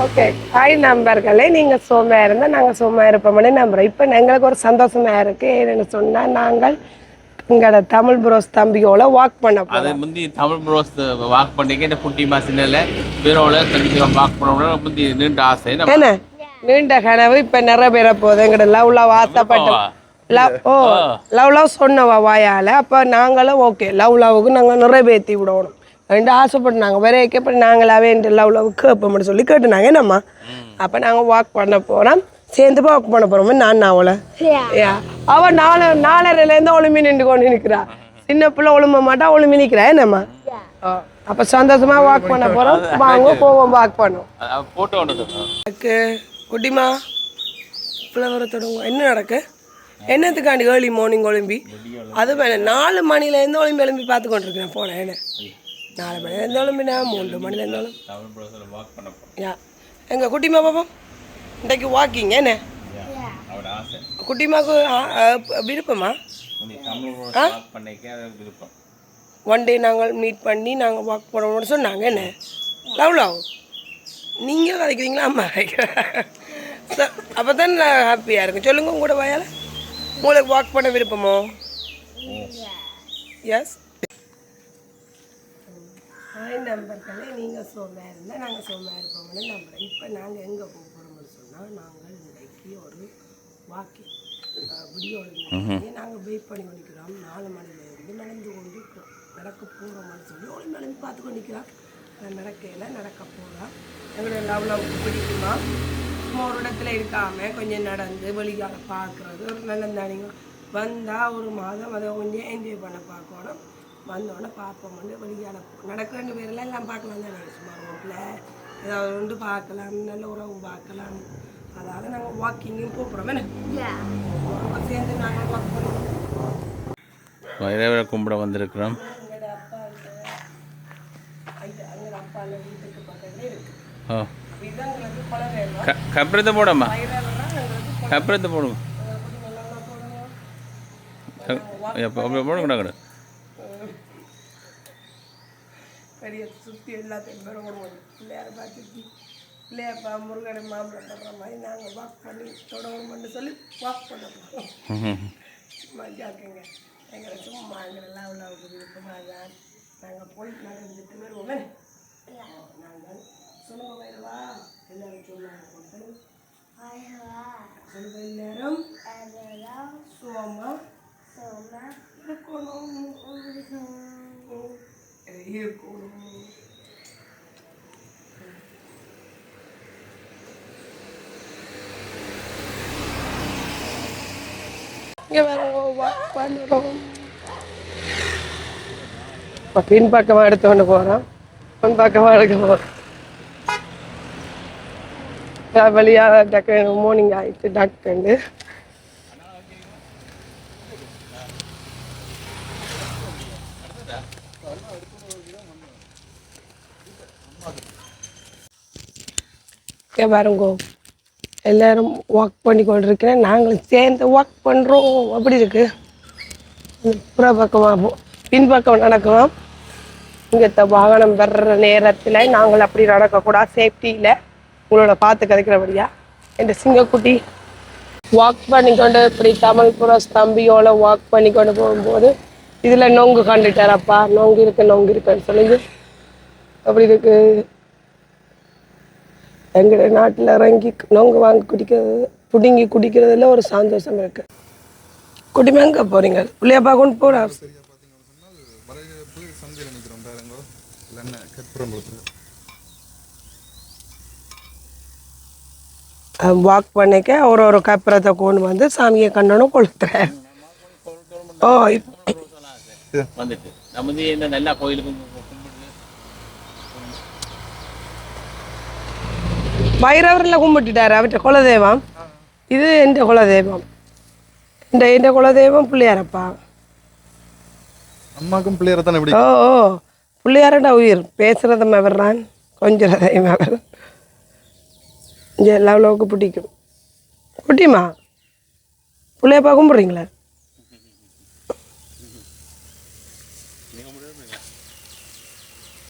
Okay. Hi நண்பர்களே, நீங்க சும்மா இருந்தா நாங்க சும்மா இருப்போம்னு நம்புறோம். இப்போ எங்களுக்கு ஒரு சந்தோஷமா இருக்கு. ஏன்னு சொன்னா நாங்கள் எங்களோட தமிழ் ப்ரோஸ் தம்பியோட வாக் பண்ண அது போறோம். முந்தி தமிழ் ப்ரோஸ் வாக் பண்ணிக்க இந்த குட்டி மாசினில் பீரோவில் கண்டிப்பாக வாக் பண்ண முந்தி நீண்ட ஆசை என்ன நீண்ட கனவு இப்போ நிறைவேற போகுது. எங்களோட லவ் ஆசைப்பட்டோம். லவ் சொன்னவா வாயால். அப்போ நாங்களும் ஓகே லவ்வுக்கு நாங்கள் நிறைவேற்றி விடணும் ரெண்டு ஆசைப்பட்டு நாங்கள் வேற கேட்ப நாங்களாவே இந்த லவ் கேட்போம்னு சொல்லி கேட்டுனாங்க என்னம்மா. அப்போ நாங்கள் வாக் பண்ண போகிறோம். சேர்ந்து வாக் பண்ண போகிறோம். நான் அவளை அவள் நாலரைலேருந்து ஒளிமி நின்று கொண்டு நிற்கிறா. சின்ன பிள்ளை ஒழும்ப மாட்டா ஒளிமி நிற்கிறா என்னம்மா. அப்போ சந்தோஷமா வாக் பண்ண போகிறோம். வாங்க போவோம் வாக் பண்ணோம். போட்டோ குட்டிமா பிள்ளை வர தொடங்குவோம். என்ன நடக்கு என்னத்துக்காண்டி ஏர்லி மார்னிங் ஒலிம்பி அது வேணே 4 மணிலேருந்து ஒலிம்பி எழும்பி பார்த்து கொண்டிருக்கிறேன் போனேன். என்ன 4 மணிலேருந்து ஒலிம்பினா 3 மணிலேருந்து யா எங்கள் குட்டிமா பாப்போம் இன்றைக்கு வாக்கிங் என்ன குட்டிமாவுக்கு விருப்பமா? ஒன் டே நாங்கள் மீட் பண்ணி நாங்கள் வாக் பண்ணணும்னு சொன்னாங்க. என்ன லவ் நீங்கள் கதைக்கிறீங்களா அம்மா கதைக்கிறேன். அப்போ தான் நான் ஹாப்பியாக இருக்கும். சொல்லுங்கள் உங்களோட வாயால் உங்களுக்கு வாக் பண்ண விருப்பமோ? எஸ். ஹாய் நண்பர்களே, நீங்கள் சோமாக இருந்தால் நாங்கள் சோமாக இருப்போம்னு நம்புகிறேன். இப்போ நாங்கள் எங்கே போக போகிறோம்னு சொன்னால் நாங்கள் இன்றைக்கு ஒரு வாக்கிங் விடியோடு நாங்கள் வெயிட் பண்ணி கொண்டிருக்கிறோம். 4 மணிலேருந்து நடந்து கொண்டு நடக்க போகிறோம்னு சொல்லி ஒரு நடந்து பார்த்து கொண்டிருக்கிறோம். நடக்கையில் நடக்க போகிறோம். எங்களோட லவ்வுக்கு பிடிக்குமா? சும்மா ஒரு இடத்துல இருக்காமல் கொஞ்சம் நடந்து வெளியால் பார்க்குறது ஒரு நல்லதானிங்க. வந்தால் ஒரு மாதம் அதை கொஞ்சம் என்ஜாய் பண்ண பார்க்கணும். வந்தோடனே பார்ப்போம்னு வெளியால் நடக்க 2 பேரெல்லாம் எல்லாம் பார்க்கலாம் தானே. சும்மா ரோட்டில் ஏதாவது ஒன்று பார்க்கலாம், நல்ல உறவு பார்க்கலாம். அதால் நாங்கள் வாக்கிங்கும் போகிறோம். என்ன சேர்ந்து நாங்கள் வாக் பண்ணுவோம். இறைவனை கும்பிட வந்திருக்கிறோம். எங்களோட அப்பா வீட்டுக்கு பக்கத்தில் இருக்குது. கப்புறத்தை போடம்மா, கப்புறத்தை போடுங்க. போடக்கூடாது பெரிய சுற்றி எல்லாத்தையும் போடுவோம். பிள்ளையார பார்த்து பிள்ளையப்பா முருகனை மாம்பழம் தர்ற மாதிரி நாங்கள் வாக் பண்ணி தொடங்கணும்னு சொல்லி வாக் பண்ண போகிறோம். சும்மா ஜாக்குங்க எங்களை சும்மா எங்களை லவ்வுக்கு விருப்பமாக தான் நாங்கள் போய் நடந்துட்டு வருவோமே. நாங்கள் சொல்லுங்க வேணுவா எல்லாரும் சொன்னாங்க சொல்லுங்க எல்லாரும் சோமா இருக்கணும் இருக்கணும். இங்கே வேற வாக் பண்ணுறோம். இப்போ பின்பக்கமாக எடுத்து கொண்டு போகிறோம். பின்பக்கமாக எடுக்க போகிறோம். வழியாக டக்கு மார்னிங் ஆகிட்டு டக்குண்டு பாருங்கோ எல்லாரும் வாக் பண்ணி கொண்டிருக்கிறேன். நாங்களும் சேர்ந்து வாக் பண்ணுறோம். அப்படி இருக்கு. புற பக்கமாக பின்பக்கம் நடக்குவோம். இங்கே வாகனம் வர்ற நேரத்தில் நாங்கள் அப்படி நடக்கக்கூடாது. சேஃப்டியில் உங்களோட பார்த்து கதைக்கிறபடியா என் சிங்கக்குட்டி வாக் பண்ணிக்கொண்டு இப்படி தமிழ் புரோஸ் தம்பியோட வாக் பண்ணிக்கொண்டு போகும்போது இதில் நொங்கு கண்டுட்டாரப்பா. நொங்கு இருக்குன்னு சொல்லுங்க. அப்படி இருக்கு. எங்களோட நாட்டில் இறங்கி நொங்கு வாங்கி பிடுங்கி குடிக்கிறதுல ஒரு சந்தோஷம் இருக்கு. குட்டிமே எங்கே போறீங்க? பிள்ளையப்பா கொண்டு போகிறா. வாக் பண்ணிக்க ஒரு கப்புறத்தை கொண்டு வந்து சாமியை கண்ணனும் கொளுத்துறேன். ஓ பைரவரில் கும்பிட்டுட்டாரு. அவர்கிட்ட குலதெய்வம் இது. எந்த குலதெய்வம் எந்த குலதெய்வம் பிள்ளையாரப்பா. அம்மாக்கும் பிள்ளையார தானே. ஓ பிள்ளையாரடா உயிர். பேசுறதும் வர்றான் கொஞ்சம் அவர் இங்கே லவ்வுக்கு பிடிக்கும். குட்டிமா பிள்ளையப்பா கும்பிட்றீங்களா?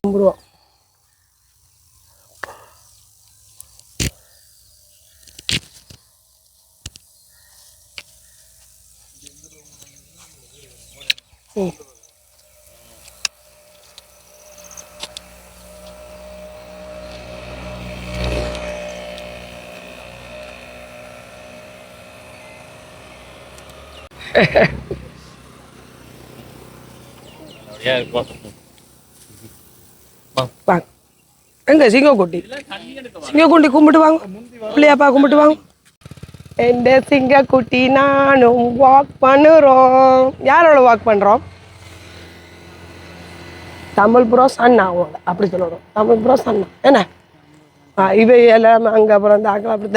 கும்பிடுவோம். ம். வாங்க எங்க சிங்கக்குட்டி சிங்கக்குட்டி கும்பிட்டு வாங்க பிள்ளையாப்பா கும்பிட்டு வாங்க எந்த சிங்கக்குட்டி நானும் வாக் பண்ணுறோம் யாரோட வாக் பண்ணுறோம் தமிழ் ப்ரோஸ் அண்ணாவோட அப்படி சொல்லணும் தமிழ் ப்ரோஸ் அண்ணா என்ன இவை எல்லாம் அங்கே அப்புறம் இந்த ஆக்கள் அப்படி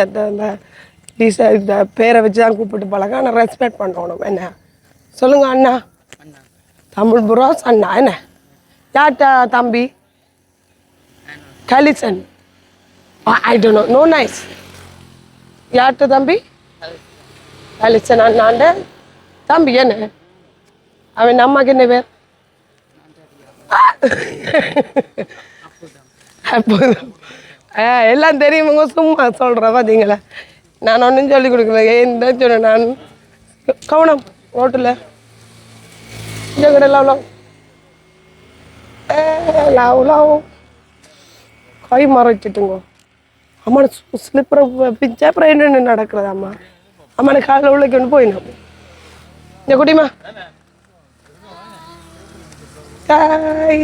இந்த இந்த பேரை வச்சு தான் கூப்பிட்டு பழக ஆனால் ரெஸ்பெக்ட் பண்ணணும் என்ன சொல்லுங்க அண்ணா தமிழ் ப்ரோஸ் அண்ணா என்ன யார்கிட்ட தம்பி collision I don't know no nice யார்கிட்ட தம்பி கலிசன் அண்ணாண்ட தம்பி என்ன அவன் அம்மாக்கு என்ன பேர் அப்போதான் எல்லாம் தெரியுமங்க சும்மா சொல்கிறேன் பார்த்தீங்களா நான் ஒன்றும் சொல்லி கொடுக்கல என்ன சொன்னேன் நான் கவனம் ரோட்டில் இந்த கடை லவ் லவ் லவ் கை மறைச்சிட்டுங்க அம்மா ஸ்லிப்பரை பிச்சா அப்புறம் என்ன நடக்கிறது அம்மா அம்மா காலையில் உள்ள கொண்டு போயிடணும் இந்த குட்டிமா காய்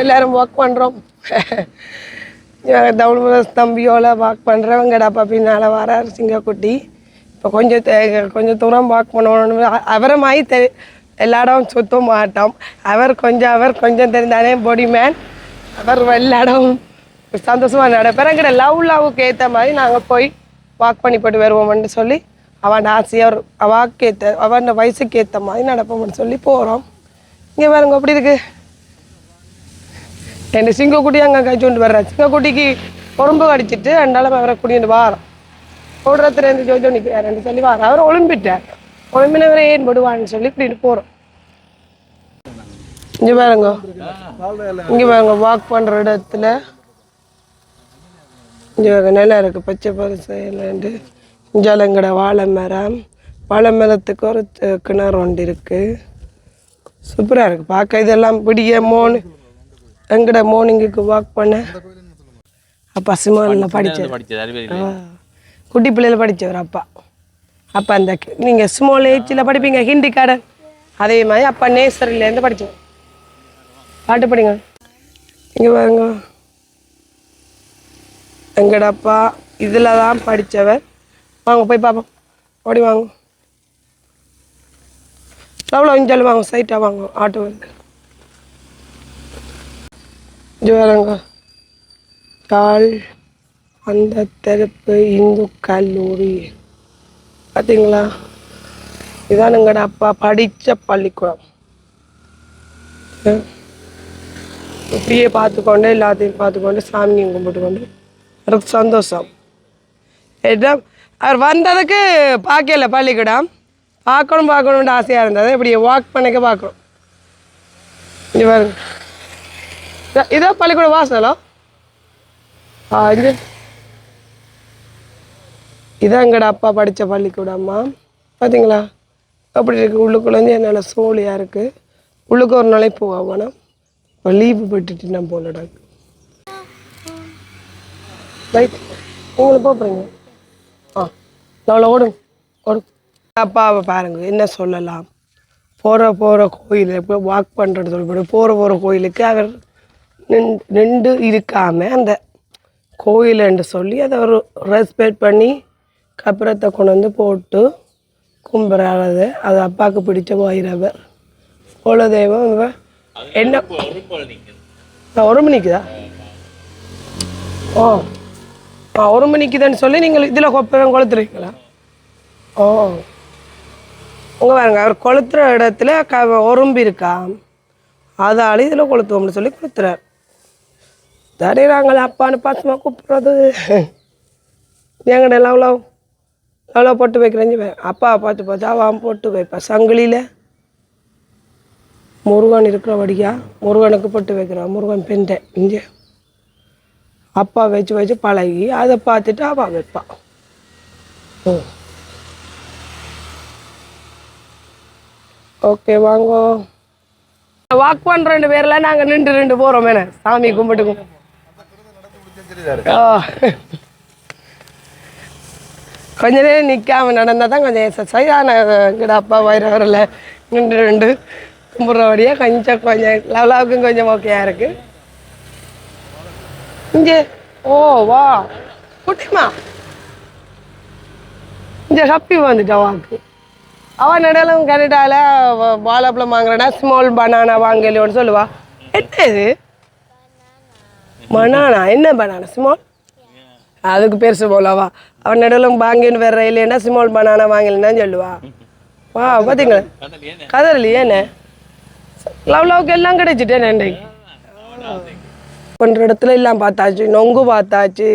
எல்லாரும் வாக் பண்ணுறோம் தமிழ் தம்பியோட வாக் பண்ணுறவங்கடாப்பா பின்னால் வரார் சிங்கக்குட்டி இப்போ கொஞ்சம் தூரம் வாக் பண்ணணும் அவரை மாதிரி எல்லா இடம் சுத்த மாட்டோம் அவர் கொஞ்சம் தெரிந்தானே பொடி மேன் அவர் எல்லா இடம் சந்தோஷமாக நடப்பார் எங்கிட்ட லவ்வுக்கு ஏற்ற மாதிரி நாங்கள் போய் வாக் பண்ணி போட்டு வருவோம்னு சொல்லி அவன் ஆசையாக அவன் வயசுக்கு ஏற்ற மாதிரி நடப்போம்னு சொல்லி போகிறோம் இங்கே பாருங்க அப்படி இருக்கு என் சிங்கக்குட்டி அங்கே கழிச்சுட்டு வர்றேன் சிங்கக்குட்டிக்கு உடம்பு கடிச்சிட்டு ரெண்டாலும் அவரை குடிட்டு வாரம் ஓடுறதுலேருந்து ஜோஜோ நிற்கிறாருன்னு சொல்லி வாரம் அவரை ஒளிம்பிட்டார் ஒளிம்பினவரை ஏன் போடுவான்னு சொல்லி இப்படின்னு போகிறோம் இங்கே பாருங்க வாக் பண்ணுற இடத்துல இங்கே நல்லா இருக்குது பச்சை பரிசையிலேருந்து இஞ்சாலங்கட வாழை மரத்துக்கு ஒரு கிணறு ஒன்று இருக்குது சூப்பராக இருக்குது பார்க்க இதெல்லாம் பிடிக்க எங்கட மார்னிங்குக்கு வாக் பண்ண அப்பா சிமானில் படித்தது குட்டி பிள்ளையில் படித்தவர் அப்பா அந்த நீங்கள் ஸ்மால் ஏஜில் படிப்பீங்க ஹிந்தி கார்டன் அதே மாதிரி அப்பா நேசரிலேருந்து படித்தோம் பாட்டு படிங்க இங்கே பாருங்க எங்கட அப்பா இதில் தான் படித்தவர் வாங்க போய் பார்ப்போம் ஓடி வாங்க எவ்வளோ இஞ்சாலும் வாங்க சைட்டாக வாங்க ஆட்டோ வருது இது வேறங்க தாள் அந்த தெருப்பு இந்து கல்லூரி பார்த்தீங்களா இதான் எங்கட அப்பா படித்த பள்ளிக்கூடம் இப்படியே பார்த்துக்கொண்டு எல்லாத்தையும் பார்த்துக்கொண்டு சாமியும் கும்பிட்டு கொண்டு எனக்கு சந்தோஷம் எல்லாம் அவர் வந்ததுக்கு பார்க்கல பள்ளிக்கூடம் பார்க்கணும்னு ஆசையாக இருந்தது இப்படி வாக் பண்ணிக்க பார்க்கணும் இங்கே பாருங்க இதான் பள்ளிக்கூடம் வாசலோ இது இதான் எங்கட அப்பா படித்த பள்ளிக்கூடம்மா பார்த்தீங்களா அப்படி இருக்குது உள்ளுக்குள்ளேருந்து என்னால் சோழியாக இருக்குது உள்ளுக்கு ஒரு நாளைக்கு போவாங்கன்னா இப்போ லீவு போட்டுட்டு நான் போலடா ரைட் நீங்களும் போகிறீங்க ஓடுங்க அப்பாவை பாருங்க என்ன சொல்லலாம் போகிற கோயில் இப்போ வாக் பண்ணுறது சொல்லி போகிற கோயிலுக்கு அவர் நின்று இருக்காமல் அந்த கோயிலுன்னு சொல்லி அதை ஒரு ரெஸ்பெக்ட் பண்ணி கப்புறத்தை கொண்டு வந்து போட்டு கும்பிட்றது அது அப்பாவுக்கு பிடிச்ச வைரவர் குலதெய்வம் என்ன ஒரு மணிக்குதா ஒரு மணிக்குதான்னு சொல்லி நீங்கள் இதில் கொளுத்துறீங்களா உங்க பாருங்க அவர் கொளுத்துற இடத்துல உறும்பு இருக்கா அதால இதில் கொளுத்துவோம்னு சொல்லி கொளுத்துறார் சரி நாங்கள் அப்பான்னு பாசமாக கூப்பிட்றது எங்கட எவ்வளோ போட்டு வைக்கிறேன்னு அப்பா பார்த்து அவன் போட்டு வைப்பேன் சங்கிலியில் முருகன் இருக்கிற வடியா முருகனுக்கு போட்டு வைக்கிறான் முருகன் பெண்டை இங்கே அப்பா வச்சு வச்சு பழகி அதை பார்த்துட்டு அவ வைப்பா. ஓகே வாங்க வாக் பண்ணுற 2 பேரில் நாங்கள் நின்று போகிறோம் மேலே சாமி கும்பிட்டுக்கும். கொஞ்ச நேரம் நிற்காம நடந்தால் தான் கொஞ்சம் எக்ஸசைஸ். ஆனால் எங்கட அப்பா வயிறில் நின்று கும்பிட்றபடியாக கொஞ்சம் லெவலாவுக்கும் கொஞ்சம் ஓகேயா இருக்குது. இங்கே ஓ வா குட்டிமா இங்கே ஹப்பி வந்துட்டா வாக்கு. அவன் நடையிலும் கனடாவில் வாழைப்பழம் வாங்குறனா ஸ்மால் பனானா வாங்கலையோன்னு சொல்லுவா. என்ன இது பனானா? என்ன பனானா? ஸ்மால், அதுக்கு பெருசு போலவா. அவன் நடுவில் வாங்கின்னு வேற இல்லைன்னா ஸ்மால் பனானா வாங்கலன்னு சொல்லுவா. வா பார்த்தீங்களா கதறலையே என்ன லவ்லாவுக்கு எல்லாம் கிடைச்சிட்டேன். நன்றி பண்ணுற இடத்துல எல்லாம் பார்த்தாச்சு. நொங்கு பார்த்தாச்சு,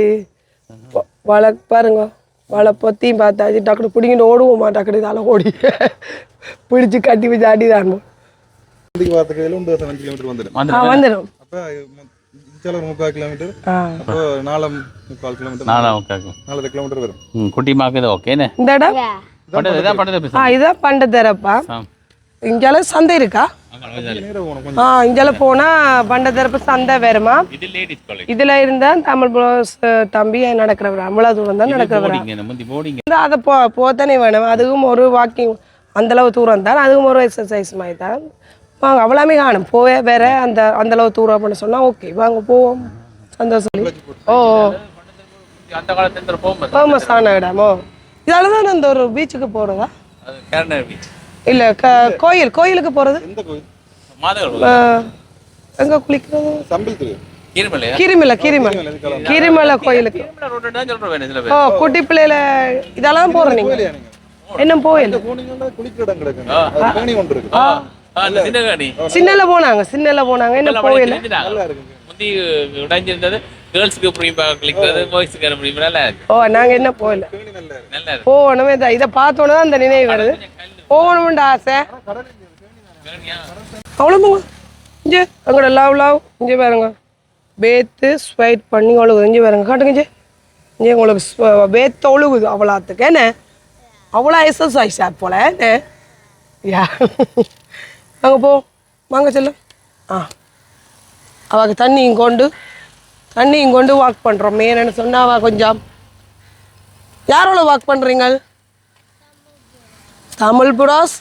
பாருங்க வலை பொத்தியும் பார்த்தாச்சு. டக்குனு பிடிங்கிட்டு ஓடுவோமா டக்குனு இதால ஓடி பிடிச்சி கட்டி வச்சு ஆடிதான் வந்துடும். இதான் பண்டத்தரப்பா. இங்கால சந்தை இருக்கா? இங்கால போனா பண்டத்தரப்பு சந்தை வருமா? இதுல இருந்தா தமிழ் ப்ளவுஸ் தம்பி நடக்கிறவர் அவ்வளவு தூரம் தான் நடக்கிறவர். அதை போத்தானே வேணும். அதுவும் ஒரு வாக்கிங் அந்த அளவு தூரம் தான். அதுவும் ஒரு எக்ஸசைஸ் மாதிரி தான். வாங்க அவ்வளோமே காணும் போவே வேற அந்த அளவு தூரம் அப்படின்னு சொன்னா ஓகே வாங்க போவோம். சந்தோஷம். ஓ ஃபேமஸான இடமோ? இதால தான் அந்த ஒரு பீச்சுக்கு போறதா? இல்ல கோயிலுக்கு போறது எங்க குளிக்கிறது? கிரிமலை கோயிலுக்கு. ஓ குட்டி பிள்ளைல இதெல்லாம் போற நீங்க என்ன போயில? சின்னல போனாங்க என்ன போயில? ஓ நாங்க என்ன போயில போகணுமே. இதை பார்த்தோன்னு தான் அந்த நினைவு வருது. போகணும்னு ஆசை. அவ்வளோ இங்கே எங்களோட லவ் இங்கே பாருங்க பேத்து ஸ்வைட் பண்ணி ஒழுகுது. இங்கே பாருங்க காட்டுங்க இங்கே உங்களுக்கு பேத்த ஒழுகுது அவ்வளோத்துக்கு. என்ன அவ்வளோ எக்ஸசைஸ் போல என்ன யா. அங்கே போ வாங்க செல்லும். அவளுக்கு தண்ணியும் கொண்டு வாக் பண்ணுறோம். என்னென்னு சொன்னால் அவள் கொஞ்சம் யாரோட வாக் பண்ணுறீங்க? தமிழ் ப்ரோஸ்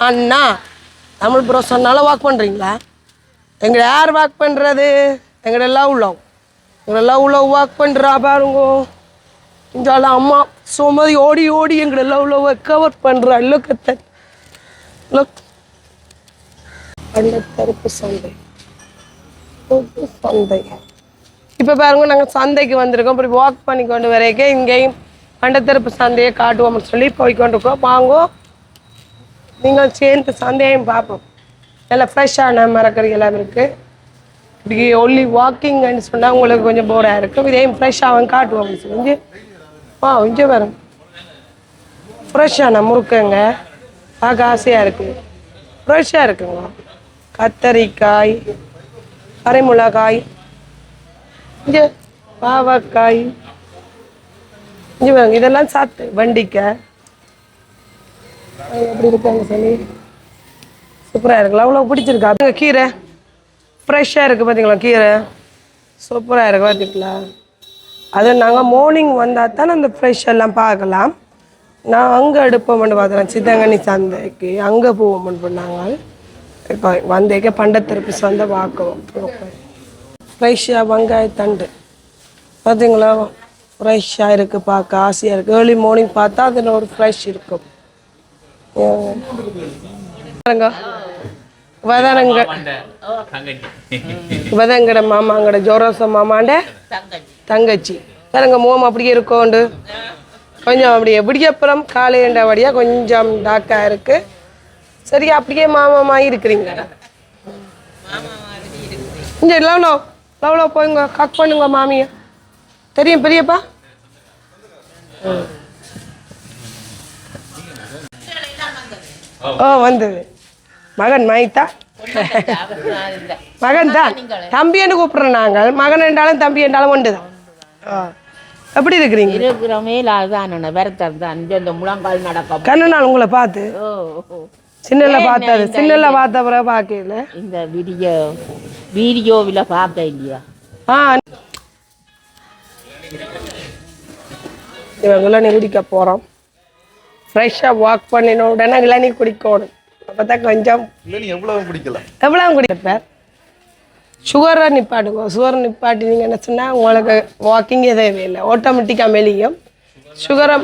அண்ணா. தமிழ் ப்ரோஸ் அண்ணால வாக் பண்ணுறீங்களா? எங்களை யார் வாக் பண்ணுறது? எங்களோட லவ் வாக் பண்ணுறா பாருங்க. இந்தால அம்மா சுமதி ஓடி எங்களோட லவ்வை கவர் பண்ணுறா. பண்டத்தரப்பு சந்தை. இப்போ பாருங்க நாங்கள் சந்தைக்கு வந்திருக்கோம். இப்படி வாக் பண்ணி கொண்டு வரைக்கும் இங்கேயும் பண்டத்தரப்பு சந்தையை காட்டுவோம்னு சொல்லி போய்கொண்டிருக்கோம். வாங்கோ நீங்கள் சேர்ந்து சந்தையும் பார்ப்போம். நல்லா ஃப்ரெஷ்ஷான மரக்கறி எல்லாம் இருக்குது. இப்படி ஒன்லி வாக்கிங்னு சொன்னால் உங்களுக்கு கொஞ்சம் போராக இருக்கும். இதையும் ஃப்ரெஷ்ஷாகவும் காட்டுவோம்னு சொல்லி இங்கே வரும். ஃப்ரெஷ்ஷான முறுக்குங்க பார்க்க ஆசையாக இருக்குது. ஃப்ரெஷ்ஷாக இருக்குங்க. கத்தரிக்காய், கரைமிளகாய், இங்கே பாவக்காய், இங்கே வாங்க இதெல்லாம் சாப்பிட்டு வண்டிக்காய் எப்படி இருக்காங்க சொல்லி சூப்பராக இருக்குல்ல. அவ்வளோ பிடிச்சிருக்கா? கீரை ஃப்ரெஷ்ஷாக இருக்குது பார்த்தீங்களா? கீரை சூப்பராக இருக்குது பார்த்துங்களா? அது நாங்கள் மார்னிங் வந்தால் தான் அந்த ஃப்ரெஷ் எல்லாம் பார்க்கலாம். நான் அங்கே எடுப்போம்னு பார்த்தேன் சித்தங்கனி சந்தைக்கு. அங்கே போவோம்னு பண்ணாங்க. இப்போ வந்தேக்க பண்டத்தரப்பு சந்தை பார்க்குவோம். ஃப்ரெஷ்ஷாக வெங்காயத்தண்டு பார்த்தீங்களா? ஃப்ரெஷ்ஷாக இருக்குது, பார்க்க ஆசையாக இருக்குது. ஏர்லி மார்னிங் பார்த்தா அதில் ஒரு ஃப்ரெஷ் இருக்கும். வதங்கட மாமாங்கட ஜோரோச மாமாண்ட தங்கச்சி பாருங்க. மோம் அப்படியே இருக்கோண்டு கொஞ்சம் அப்படியே விடியப்புறம் காலையண்டபடியாக கொஞ்சம் டாக்காக இருக்குது. சரியா அப்படியே மாமாமாய் இருக்கிறீங்க. இங்கே லவ்லோ போய்ங்க கக் பண்ணுங்க மாமிய. தெரியும் பெரியப்பா? ஓ வந்தது மகன் மைத்தா மகன் தான். தம்பி என்று கூப்பிடுறோம் நாங்கள். மகன் என்றாலும் தம்பி என்றாலும் ஒன்று தான். எப்படி இருக்கிறீங்க? இருக்கிறோமே அதுதான் வரத்தது தான் இந்த முழங்கால் நடக்கும். கண்ணு நாள் உங்களை பார்த்து சின்னல பார்த்தது சின்னல பார்த்த பிறகு பார்க்கல. இந்த வீடியோவில் பார்க்க இல்லையா? இளநீ குடிக்க போகிறோம். ஃப்ரெஷ்ஷாக வாக் பண்ணின உடனே இளநீ குடிக்கணும். அப்போ தான் கொஞ்சம் எவ்வளோ குடிப்பேன். சுகரை நிப்பாட்டுங்க. சுகர் நிப்பாட்டி நீங்கள் என்ன சொன்னால் உங்களுக்கு வாக்கிங்கே தேவையில்லை, ஆட்டோமேட்டிக்காக மெலியும். சுகரை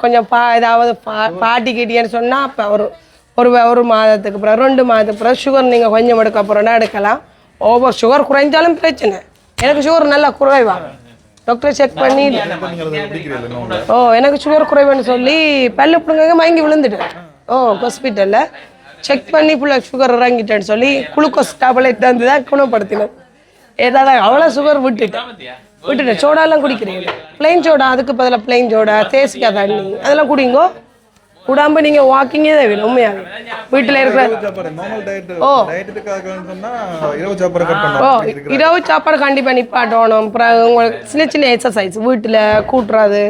கொஞ்சம் ஏதாவது பாட்டிக்கிட்டேன்னு சொன்னால் அப்போ ஒரு மாதத்துக்கு பிறகு 2 மாதத்துக்கு பிறகு சுகர் நீங்கள் கொஞ்சம் எடுக்க போகிறோன்னா எடுக்கலாம். ஓவர் சுகர் குறைஞ்சாலும் பிரச்சனை. எனக்கு சுகர் நல்லா குறைவாங்க. டாக்டர் செக் பண்ணி எனக்கு சுகர் குறைவுன்னு சொல்லி பல்லு பிள்ளைங்க மயங்கி விழுந்துட்டேன். ஹாஸ்பிட்டலில் செக் பண்ணி ஃபுல்லாக சுகர் இறங்கிட்டேன்னு சொல்லி குளுக்கோஸ் டேப்லெட் தந்து தான் குணப்படுத்தினேன். ஏதாவது அவ்வளோ சுகர் விட்டுட்டேன். சோடாலாம் குடிக்கிறீங்க, பிளைன் சோடா, அதுக்கு பதிலாக பிளைன் சோடா, தேசிக்காய் தண்ணி அதெல்லாம் குடிங்கோ. கூடாம நீங்கள் வாக்கிங்கே தான் வேணும். உண்மையாக வீட்டில் இருக்கிற இரவு சாப்பாடு கண்டிப்பாக நிப்பாட்டணும். அப்புறம் உங்களுக்கு சின்ன சின்ன எக்ஸசைஸ் வீட்டில் கூட்டுறது,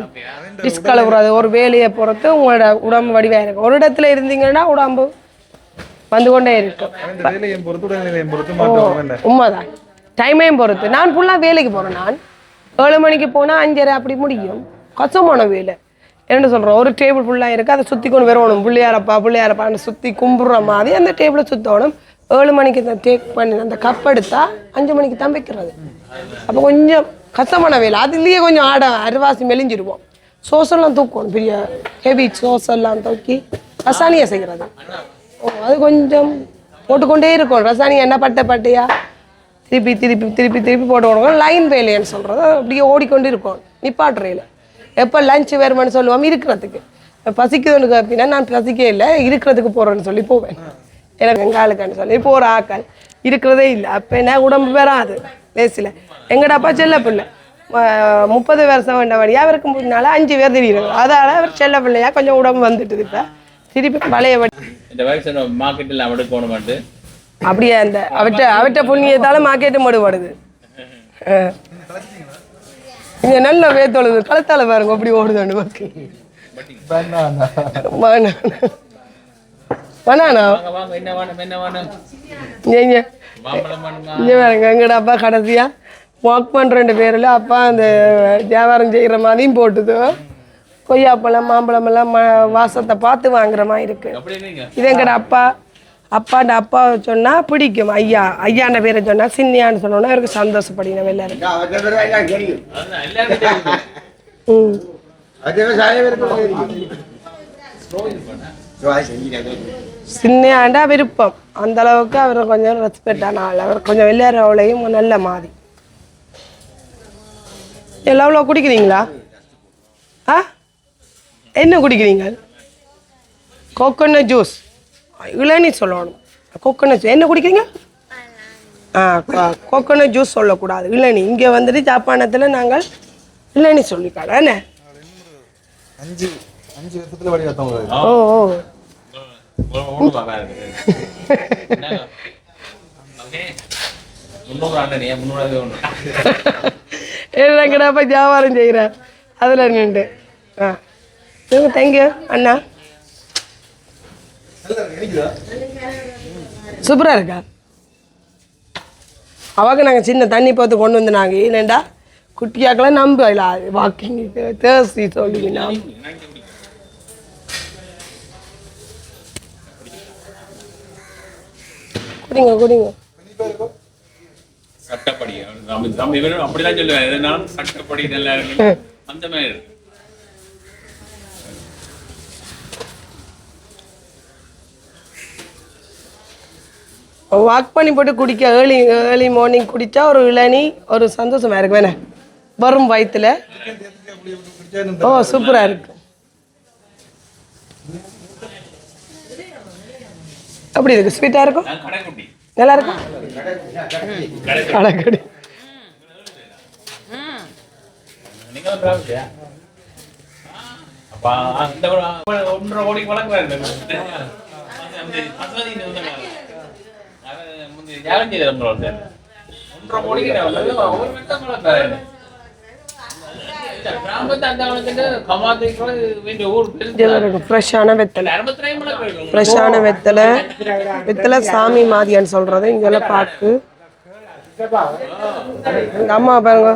டிஸ்க் கழுவுறது, ஒரு வேலையை பொறுத்து உங்களோட உடம்பு வடிவாக இருக்கும். ஒரு இடத்துல இருந்தீங்கன்னா உடம்பு வந்து கொண்டே இருக்கும். உண்மைதான், டைமையும் பொறுத்து. நான் ஃபுல்லாக வேலைக்கு போகிறேன். நான் 7 மணிக்கு போனால் 5:30 அப்படி முடியும். கஷ்டமான வேலை. என்ன சொல்கிறோம், ஒரு டேபிள் ஃபுல்லாக இருக்குது, அதை சுற்றி கொண்டு வரணும். பிள்ளையாரப்பான்னு சுற்றி கும்பிட்ற மாதிரி அந்த டேபிளை சுற்றணும். 7 மணிக்கு தான் டேக் பண்ணி அந்த கப் எடுத்தால் 5 மணிக்கு தான் வைக்கிறது. அப்போ கொஞ்சம் கஷ்டமான வேலை. அதுலேயே கொஞ்சம் அரைவாசி மெலிஞ்சிருவோம். சோஸெல்லாம் தூக்கணும், பெரிய ஹெவி சோஸெல்லாம் தூக்கி ரசானியை செய்கிறது. அது கொஞ்சம் போட்டுக்கொண்டே இருக்கும். ரசானியை என்ன பட்டையா திருப்பி திருப்பி திருப்பி திருப்பி போட்டு கொடுக்கணும். லைன் வேலைன்னு சொல்கிறது அப்படியே ஓடிக்கொண்டு இருக்கும். நிப்பாட்டுறையில் எப்போ லஞ்ச் வேறுமானு சொல்லுவோம். இருக்கிறதுக்கு பசிக்குதுன்னு அப்படின்னா நான் பசிக்கே இல்லை, இருக்கிறதுக்கு போகிறேன்னு சொல்லி போவேன். எனக்கு எங்கள் ஆளுக்கான்னு சொல்லி போகிற ஆக்கள் இருக்கிறதே இல்லை. அப்போ என்ன உடம்பு வராது லேசில். எங்கட அப்பா செல்ல பிள்ளை 30 வருஷம் வேண்டபடியாக அவருக்கு முன்னால 5 பேர் தெரியுது. அதால் அவர் செல்ல பிள்ளையா கொஞ்சம் உடம்பு வந்துட்டு இப்போ திருப்பி பழைய மார்க்கெட்டில் போகணுமாட்டு அப்படியே அந்த அவற்ற புண்ணியத்தால மார்க்கெட்டு மடுபடுது. இங்க நல்ல வேத்தொழுது களத்தால பாருங்க அப்படி ஓடுதாண்டு பாக்கு. எங்கட அப்பா கடைசியா வாக் பண்ற 2 பேர்ல அப்பா அந்த வியாபாரம் செய்யற மாதிரியும் போட்டுது. கொய்யாப்பழம் மாம்பழம் எல்லாம் வாசத்தை பார்த்து வாங்குற மாதிரி இருக்கு. இது எங்கட அப்பாண்ட அப்பா சொன்னா பிடிக்கும். ஐயாண்ட பேரை சொன்னா சின்னியான்னு சொன்னோன்னா அவருக்கு சந்தோஷப்படினோம் எல்லாரும். சின்னியாண்டா விருப்பம். அந்த அளவுக்கு அவர் கொஞ்சம் ரெஸ்பெக்டான ஆள். அவர் கொஞ்சம் விளையாடுறவளையும் நல்ல மாதிரி. எல்லாம் குடிக்கிறீங்களா? என்ன குடிக்கிறீங்க? கோகோனட் ஜூஸ், இளநீ சொல்லணும். கோகோனட் என்ன குடிக்கிறீங்க? கோகோனட் ஜூஸ் சொல்லக்கூடாது, இளநீ. இங்கே வந்துட்டு ஜாப்பானத்தில் நாங்கள் இளநீ சொல்லிக்கலாம். என்ன 5 வருஷத்துல வடி வரத்தவங்க. என்னங்கடாப்பா வியாபாரம் செய்கிறார் அதில் நின்று. தேங்க்யூ அண்ணா. சூப்பராக இருக்கா? அவாக்கு நாங்கள் சின்ன தண்ணி பார்த்து கொண்டு வந்து நாங்கள் ஏனேண்டா குட்டியாக்கெல்லாம் நம்ப இல்லை வாக்கிங் தேர்ஸ்டி சொல்லிங்கன்னா குடிங்க. சட்டப்படி அப்படிதான் சொல்லுவேன். சட்டப்படி நல்லா இருக்கு அந்த மாதிரி. வாக் பண்ணி போட்டு குடிக்க ஏர்லி மார்னிங் குடித்தா ஒரு இளநீ ஒரு சந்தோஷமாக இருக்கு. வேணே வரும் வயிற்றுல. சூப்பராக இருக்கு. அப்படி இருக்கு, ஸ்வீட்டாக இருக்கும், நல்லா இருக்கும். கடைக்கடி கிராமத்து அந்த வந்துட்டு கமாதிக்கு வேண்டிய ஊர் ஃப்ரெஷ்ஷான வெத்தலை, ஃப்ரெஷ்ஷான வெத்தலை சாமி மாதியான்னு சொல்றது இங்கெல்லாம் பாக்கு. எங்க அம்மா பாருங்க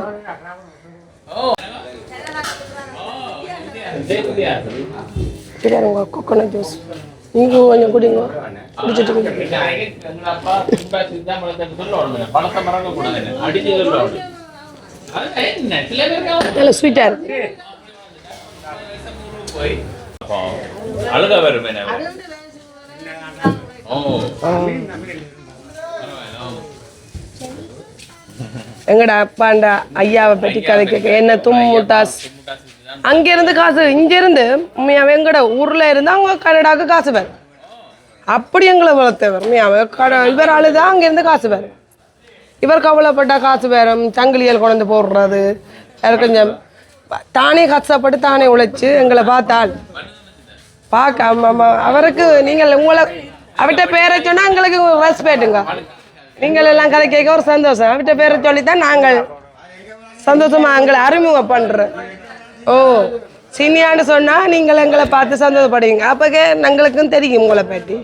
கோகோனட் ஜூஸ், நீங்க கொஞ்சம் குடிங்க, குடிச்சிட்டு நல்ல ஸ்வீட்டா இருக்கு. அழுக வருமே. எங்கடா அப்பாண்டா ஐயாவை பற்றி கதை கேட்க என்ன தும்முட்டாஸ் அங்கிருந்து காசு, இங்கிருந்து உண்மையாவே எங்கட ஊர்ல இருந்து அவங்க கனடாவுக்கு காசு வேறு, அப்படி எங்களை வளர்த்தவர் உண்மையாவே இவர் ஆளுதான் அங்கிருந்து காசு வேறு. இவர் கவலைப்பட்டா காசு வேறும், சங்கிலியல் கொண்டு போடுறது கொஞ்சம் தானே கஷ்டப்பட்டு தானே உழைச்சு எங்களை பார்த்தால் பார்க்க அவருக்கு நீங்கள் உங்களை அவர்கிட்ட பேரை சொன்னா எங்களுக்கு ரெஸ்பெக்ட்டுங்க. நீங்கள் எல்லாம் கதை கேட்க ஒரு சந்தோஷம், அவர்கிட்ட பேரை சொல்லித்தான் நாங்கள் சந்தோஷமா எங்களை அறிமுகம் பண்றோம். ஓ சீனியான்னு சொன்னா நீங்கள் எங்களை பார்த்து சந்தோஷப்படுவீங்க, அப்போ எங்களுக்கும் தெரியும் உங்களை பற்றி,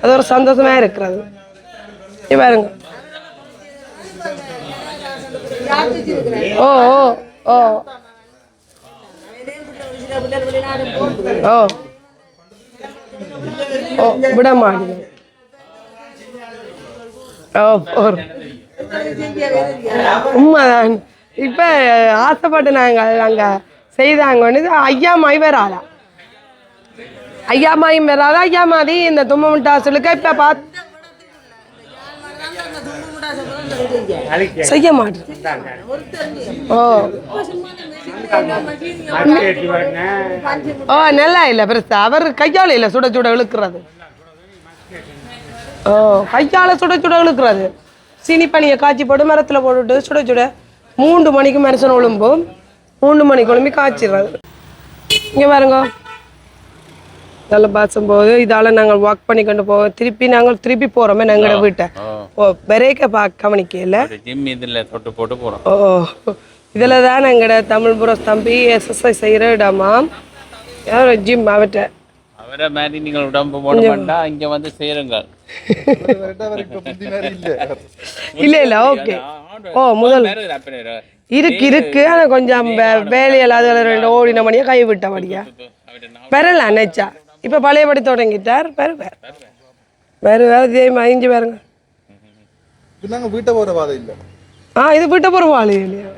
அது ஒரு சந்தோஷமா இருக்கிறது. பாருங்க. ஓ ஓ ஓ ஓ விட மாட்டேங்க. உண்மைதான். இப்ப ஆசைப்பட்டு நாங்கள் அங்க செய்தாங்க ஐயா மாய் வராதா, ஐயா மாயும் வராதா, ஐயா மாதிரி இந்த தும்மமுட்டாசலுக்கு இப்ப பார்த்து செய்ய மாட்டேன். ஓ ஓ நல்லா இல்லை பெருசா, அவர் கையால இல்லை சுட சுட இழுக்கிறது. ஓ கையால சுட சுட இழுக்கிறது, சீனி பனியை காய்ச்சி போட்டு மரத்தில் போட்டுட்டு சுட சுட 3 மணிக்கு மனுஷன் ஒழும்போம், 3 மணிக்கு ஒழும்பி காய்ச்சிடுறது. இங்கே பாருங்க நல்ல பாசம் போகுது. இதால் நாங்கள் வாக் பண்ணி கொண்டு போவோம், திருப்பி போகிறோமே எங்களோட வீட்டை. ஓ பிரேக்கை கவனிக்கல, ஜிம் இதில் தொட்டு போட்டு போகிறோம். ஓ இதில் தான் எங்களோட தமிழ்புரம் தம்பி எக்ஸசைஸ் செய்கிற இடமா ஜிம் அவட்ட அவரை மாதிரி நீங்கள் உடம்பு போட வேண்டாம், இங்கே வந்து சேருங்கள். இல்லை ஓகே. ஓ முதல் இருக்கு ஆனால் கொஞ்சம் வேலையில் அது 2 ஓடின மணியாக கை விட்ட மணியா பெறல நினைச்சா. இப்போ பழையபடி தொடங்கிட்டார். வேறு இதே மயஞ்சி பாருங்க. வீட்டை போகிற பாதை இல்லை. இது வீட்டை போகிற பாதை இல்லையா?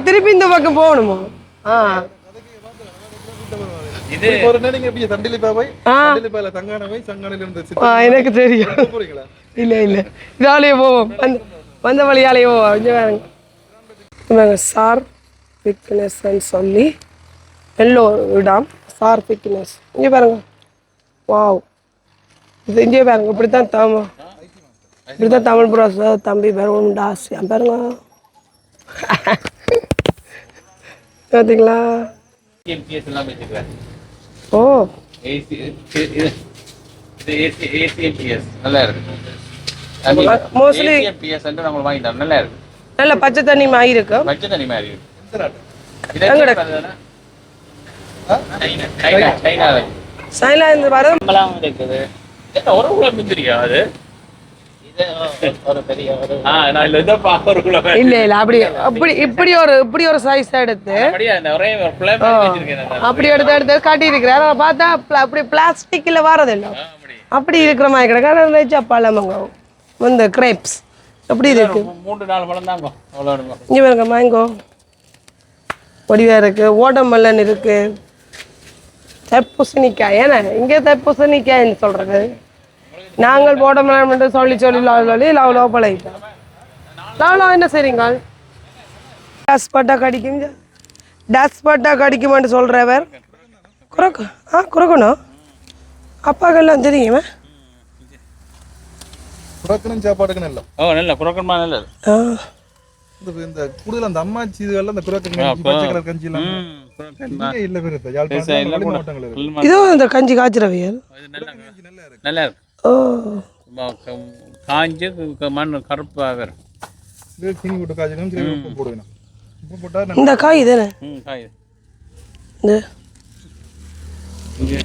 திருப்பி இந்த பக்கம் போகணுமா? எனக்கு தெரியும். இல்லை இதாலேயே போவோம், வந்த வழியாலேயே போவோம். சார் ஃபிட்னஸ் சொல்லி எல்லோ இடம் சார் ஃபிட்னஸ். இங்கே பாருங்க. வாவ் இது இங்கே பாருங்க. இப்படித்தான் தமிழ் ப்ரோஸ் தம்பி பேரும் ஆசையா பாருங்க. பார்த்தீங்களா? ஓ மோஸ்ட்லி நல்ல பச்சை தண்ணி மாதிரி இருக்கு. சைனா இந்த வரும் இல்ல அப்படி இப்படி ஒரு சைஸ் எடுத்து அப்படி எடுத்து காட்டி இருக்கிறார். பார்த்தா அப்படி பிளாஸ்டிக்ல வரதில்லை, அப்படி இருக்கிற மாதிரி கிடக்கு. பழமங்க வந்து கிரேப்ஸ் எப்படி இருக்கு. 3-4 பழம் தாங்க. இங்க பாருங்க மேங்கோ வடிவா இருக்கு, ஓட்டமல்லன் இருக்கு, தர்பூசணிக்காய். ஏன்னா இங்கே தர்பூசணிக்காய்ன்னு சொல்றது, நாங்கள் ஓட்டமல்லன் சொல்லி லவ் பழகிட்டோம். லவ் என்ன செய்றீங்க? டஸ் பட்டா கடிக்குமான்னு சொல்றவர் குறுக்கணும். அப்பாக்கெல்லாம் தெரியுமா? சாப்பாடுக்கு நல்ல இந்த கூடுதல் அந்த அம்மாச்சி இதுல அந்த பச்சை கலர் கஞ்சி எல்லாம் இல்ல பெருத்த யாழ்ப்பாணம் மாவட்டங்கள் இதோ அந்த கஞ்சி காய்ச்சறவியல் நல்லா இருக்கு. ஓ காஞ்சு மண் கருப்பா வரும். சீனி போட்டு காய்ச்சணும், உப்பு போடுவேன். உப்பு போட்டா இந்த காய் தானே காய் இந்த இங்கே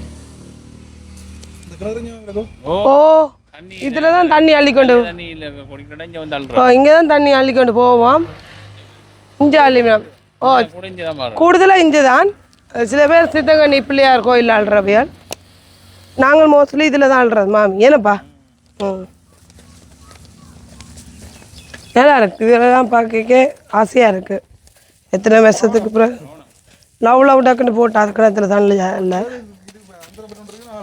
இந்த கலருங்க ஓ இதுல தான் தண்ணி அள்ளிக்கொண்டு தண்ணியில் குடிக்கணும் இங்கே வந்து அல்றோம் இங்கே தான் தண்ணி அள்ளிக்கொண்டு போவோம் இஞ்சி அள்ளி மேம் ஓ குடிஞ்சுதான் பாருங்க கூடுதலாக இஞ்சி தான் சில பேர் சித்தங்கண்ணி பிள்ளையார் கோயில் ஆள்றவையால் நாங்கள் மோஸ்ட்லி இதில் தான் ஆள்றது மாமி ஏனப்பா ம் நல்லா இருக்குது இதில் தான் பார்க்க ஆசையாக இருக்குது எத்தனை வருஷத்துக்கு பிறகு லவ் டக்குன்னு போட்டு அது கிணத்துல தான் இல்லை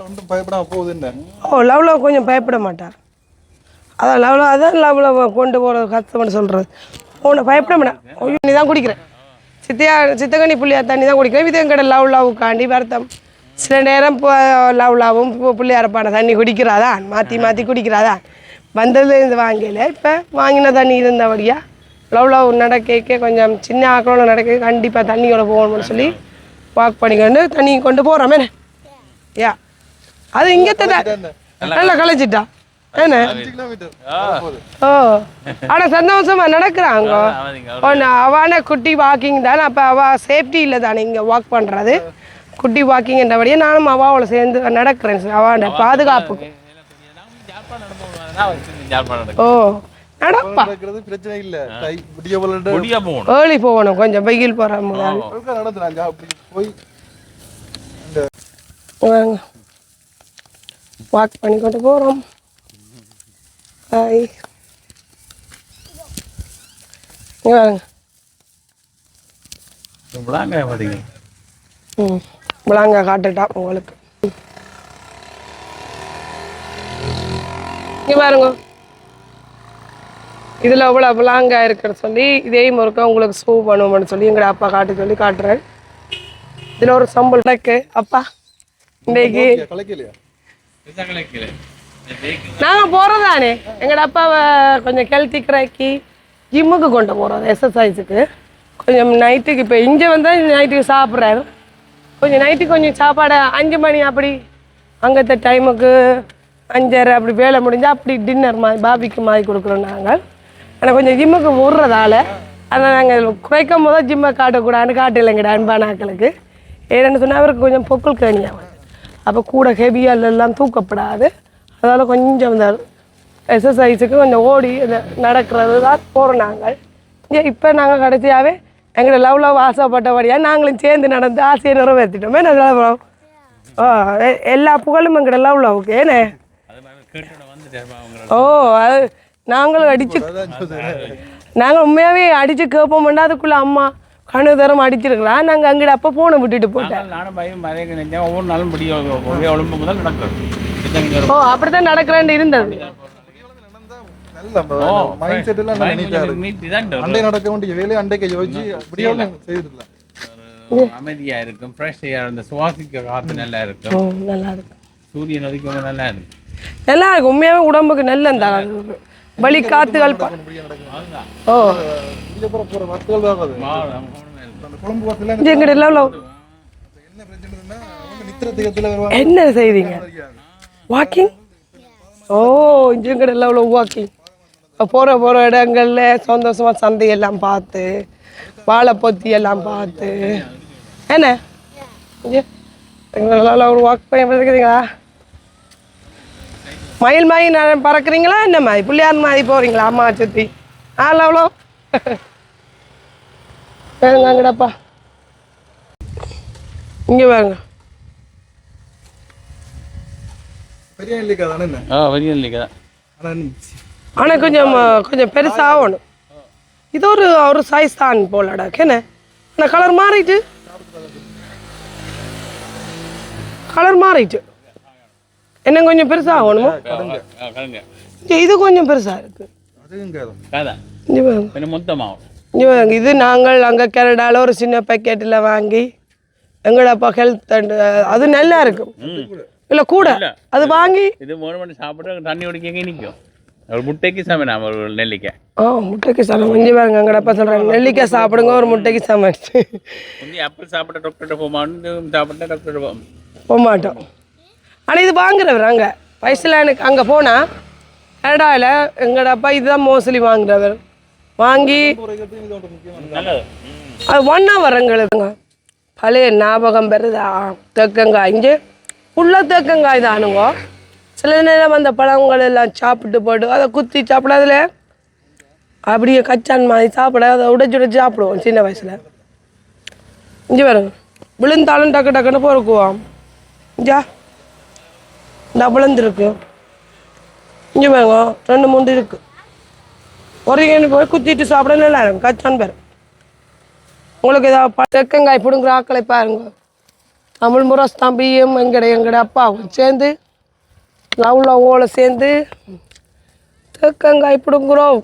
ஒன்றும் பயப்படாம போகுது என்ன ஓ லவ் கொஞ்சம் பயப்பட மாட்டார் அதான் லவ் கொண்டு போகிறது கஷ்டம்னு சொல்கிறது உன்னை பயப்பட மாட்டேன் ஐயோ நீ தான் குடிக்கிறேன் சித்தகனி புள்ளியார் தண்ணி தான் குடிக்கிறேன் இது எங்கட லவ்வுக்காண்டி வருத்தம் சில நேரம் லவ்வும் புள்ளியாரப்பான தண்ணி குடிக்கிறாதான் மாற்றி குடிக்கிறாதான் வந்ததுலேருந்து வாங்கல இப்போ வாங்கின தண்ணி இருந்தபடியா லவ் நடக்க கொஞ்சம் சின்ன ஆக்களோட நடக்க கண்டிப்பாக தண்ணியோட போகணும்னு சொல்லி வாக் பண்ணிக்கொண்டு தண்ணி கொண்டு போகிறோமே யா அது இங்கே நல்லா களைச்சிட்டா என்ன 5 கிலோமீட்டர் ஓ ஆனால் சந்தோஷமா நடக்கிறாங்க ஒன்று அவான குட்டி வாக்கிங் தானே அப்போ அவள் சேஃப்டி இல்லை தானே இங்கே வாக் பண்ணுறது குட்டி வாக்கிங்ன்றபடியே நானும் அவாவோட சேர்ந்து நடக்கிறேன் அவாண்ட பாதுகாப்புக்கு ஓ நடப்பா நடக்கிறது பிரச்சனை இல்ல விடிய போலட்டு ஏர்லி போகணும் கொஞ்சம் வெயில் போகிற முதல் நடந்துறாங்க அப்படி போய் வாங்க வாக் பண்ணி கொண்டு போகிறோம் ஹாய் வாங்க ம் முழாங்க காட்டுட்டா உங்களுக்கு இங்கே பாருங்க இதில் எவ்வளோ விளாங்கா இருக்குன்னு சொல்லி இதே முறுக்க உங்களுக்கு ஷூ பண்ணுவோம்னு சொல்லி எங்கட அப்பா காட்டுறேன் இதில் ஒரு சம்பளம் இருக்கு அப்பா இன்னைக்கு கலைக்கலையா நாங்கள் போகிறதானே எங்கட அப்பாவை கொஞ்சம் ஹெல்த்திக்கிறாக்கி ஜிம்முக்கு கொண்டு போகிறோம் எக்ஸசைஸுக்கு கொஞ்சம் நைட்டுக்கு இப்போ இங்கே வந்தால் நைட்டுக்கு சாப்பிட்றாரு கொஞ்சம் நைட்டுக்கு கொஞ்சம் சாப்பாடு 5 மணி அப்படி அங்கத்த டைமுக்கு 5:30 அப்படி வேலை முடிஞ்சால் அப்படி டின்னர் மாதிரி பாபிக்கு மாதிரி கொடுக்குறோம் நாங்கள் ஆனால் கொஞ்சம் ஜிம்முக்கு விடுறதால அதை நாங்கள் குறைக்கும் போது ஜிம்மை காட்டக்கூடாதுன்னு காட்டலைங்கடா அன்பானாக்களுக்கு ஏன்னு சொன்னால் அவருக்கு கொஞ்சம் பொக்குள் கேணியாகும் அப்போ கூட ஹெவியால் எல்லாம் தூக்கப்படாது அதனால் கொஞ்சம் இந்த எக்ஸசைஸுக்கு கொஞ்சம் ஓடி நடக்கிறது தான் போகிறோம் நாங்கள் இங்கே இப்போ நாங்கள் கடைசியாகவே எங்களை லவ் ஆசைப்பட்டபடியாக நாங்களும் சேர்ந்து நடந்து ஆசையை நிறைவேற்றிட்டோமே நல்லா ஓ எல்லா புகழும் எங்கள்கிட்ட லவ்வுக்கு ஏனே ஓ அது நாங்களும் நாங்கள் உண்மையாகவே அடித்து கேட்போம்னா அதுக்குள்ளே அம்மா கணு தரம் அடிச்சிருக்கலாம் நாங்கள் அங்கிட்ட அப்போ ஃபோனை விட்டுட்டு போட்டேன் ஒவ்வொரு நாளும் முதல் நடக்கிறோம் ஓ அப்படித்தான் நடக்கிறேன் இருந்தது மைண்ட் செட் எல்லாம் அண்டை நடக்க வேண்டிய வேலையை அண்டைக்கு யோசிச்சு அப்படியே செய்திடலாம் அமைதியா இருக்கும் ஃப்ரெஷ் ஏர் அந்த சுவாசிக்க காத்து நல்லா இருக்கும் நல்லா இருக்கும் சூரியன் ஒதுக்கும் நல்லா இருக்கும் நல்லா இருக்கும் உண்மையாகவே உடம்புக்கு நல்ல இந்த வலி காத்துகள் ஓ எங்கிட்ட என்ன செய்வீங்க வாக்கிங் ஓ இங்கங்கிட்ட எவ்வளோ வாக்கிங் போகிற இடங்கள்ல சந்தோஷமாக சந்தையெல்லாம் பார்த்து வாழைப்பொத்தி எல்லாம் பார்த்து என்ன ஒரு வாக் பண்ணி பார்த்துக்கிறீங்களா மயில் மாதிரி நான் பறக்குறீங்களா என்ன மாதிரி பிள்ளையார் மாதிரி போகிறீங்களா அம்மா சுற்றி அவ்வளோ வேறுங்க அங்கடப்பா இங்கே வாங்க பெரிய நெல்லிக்கா தானே என்ன பெரிய நெல்லிக்கா ஆனால் கொஞ்சம் பெருசாக ஆகணும் இது ஒரு சைஸ் தான் போலடா என்ன ஆனால் கலர் மாறிட்டு என்ன கொஞ்சம் பெருசாக ஆகணுமா இது கொஞ்சம் பெருசாக இருக்கு இது நாங்கள் அங்கே கனடாவில் ஒரு சின்ன பேக்கெட்டில் வாங்கி எங்களோட அப்பா ஹெல்த் அது நல்லா இருக்கும் இல்லை கூட அது வாங்கி இது சாப்பிட்டு தண்ணி குடிக்க நிற்கும் ஒரு முட்டைக்கு சமையல் ஒரு நெல்லிக்காய் முட்டைக்கு சமையல் கொஞ்சம் பாருங்க எங்கடப்பா சொல்கிறாங்க நெல்லிக்காய் சாப்பிடுங்க ஒரு முட்டைக்கு சமைச்சு அப்படி சாப்பிட்ட டாக்டர்கிட்ட போமான்னு சாப்பிட்டா டாக்டர் போக மாட்டோம் ஆனால் இது வாங்குறவர் அங்கே வயசில் எனக்கு அங்கே போனால் கனடாவில் எங்களோட அப்பா இதுதான் மோஸ்ட்லி வாங்குறவர் வாங்கி நல்லது அது 1 hour எங்களுக்குங்க பழைய ஞாபகம் பெறுதா தேக்கங்காய் இங்கே உள்ள தேக்கங்காய் தானுங்க சில நேரம் அந்த பழங்கள் எல்லாம் சாப்பிட்டு போட்டு அதை குத்தி சாப்பிட அதில் அப்படியே கச்சான் மாதிரி சாப்பிட அதை உடைச்சு சாப்பிடுவோம் சின்ன வயசில் இங்கே வருங்க விழுந்தாலும் டக்கு டக்குன்னு பொறுக்குவோம் இஞ்சா இந்த விழுந்துருக்கு இங்கே பாருங்க 2 3 இருக்கு ஒரு போய் குத்திட்டு சாப்பிட நல்லா இருக்கும் கச்சான் பேர் உங்களுக்கு ஏதாவது தெக்கங்காய் பிடுங்குற ஆக்களை பாருங்க தமிழ் முரஸ் தம்பியும் எங்கட அப்பாவும் சேர்ந்து லவ்ல சேர்ந்து தெக்கங்காய் பிடுங்குறோம்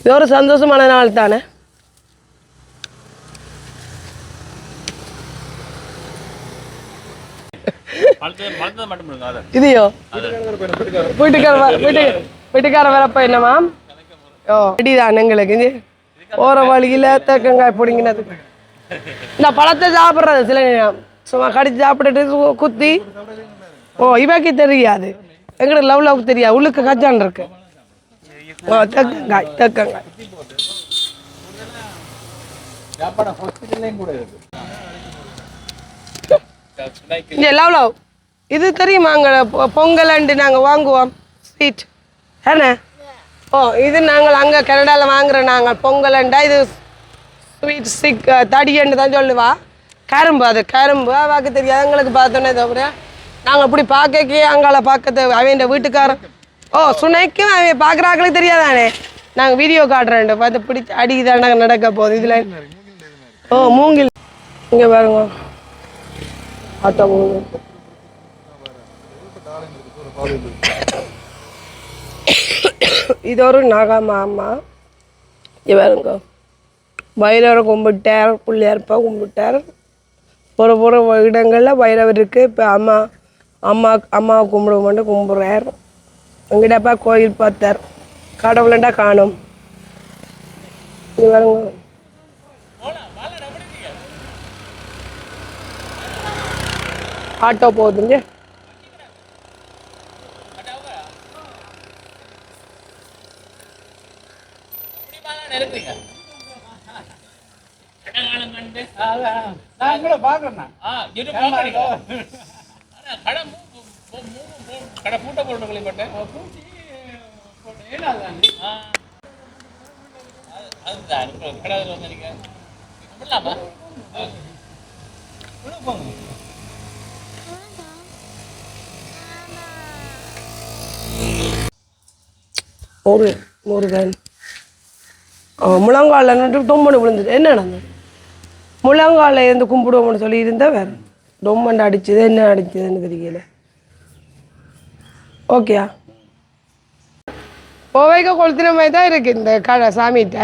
இது ஒரு சந்தோஷமான நாள் தானே இதையோ வீட்டுக்கார வரப்ப என்னமா ஓ அடிதான் எங்களுக்கு போகிற வழியில் தேக்கங்காய் பிடிங்கினதுக்கு இந்த பழத்தை சாப்பிட்றது சில நேரம் சும்மா கடிச்சு சாப்பிட்டுட்டு குத்தி ஓ இவாக்கி தெரியாது எங்களுக்கு லவ்க்கு தெரியாது உள்ளுக்கு கச்சான் இருக்கு ஓ தேக்கங்காய் இங்கே லவ் இது தெரியுமா அங்கே பொங்கலண்டு நாங்கள் வாங்குவோம் ஸ்வீட் ஏண்ணே ஓ இது நாங்கள் அங்கே கனடாவில் வாங்குறோம் நாங்கள் பொங்கலண்டா இது ஸ்வீட் தடியண்டு தான் சொல்லுவா கரும்பு அது கரும்பு வாக்கு தெரியாது எங்களுக்கு பார்த்தோன்னே தவிர நாங்கள் இப்படி பார்க்க அங்கால பார்க்கறது அவன் வீட்டுக்காரன் ஓ சுனைக்கும் அவன் பார்க்குறாங்களுக்கு தெரியாதானே நாங்கள் வீடியோ காட்டுறேன் பார்த்து பிடிச்சி அடிக்குதான் நாங்கள் நடக்க போகுது இதில் ஓ மூங்கில் இங்கே பாருங்க ஆட்டோ மூங்கில் இது ஒரு நாகமாமா இவருங்க பைரவரை கும்பிட்டார் பிள்ளையார்ப்பா கும்பிட்டார் போகிற இடங்களில் பைரவர் இருக்குது இப்போ அம்மாவை கும்பிடுவோம்ட்டு கும்பிட்றார் எங்கிட்டப்பா கோயில் பார்த்தார் கடவுளண்டா காணும் இது வருங்க ஆட்டோ போகுதுங்க கடை பூட்ட போட்டு முருகன் முழங்கால நின்று டொம்மனு விழுந்துட்டு என்ன நடந்தது முழங்கால இருந்து கும்பிடுவோம்னு சொல்லி இருந்தா வேற டொம்மண்டு அடிச்சது என்ன அடிச்சதுன்னு தெரியல ஓகேயா போவைக்க கொளுத்தின மாதிரி தான் இருக்கு இந்த கடை சாமிகிட்ட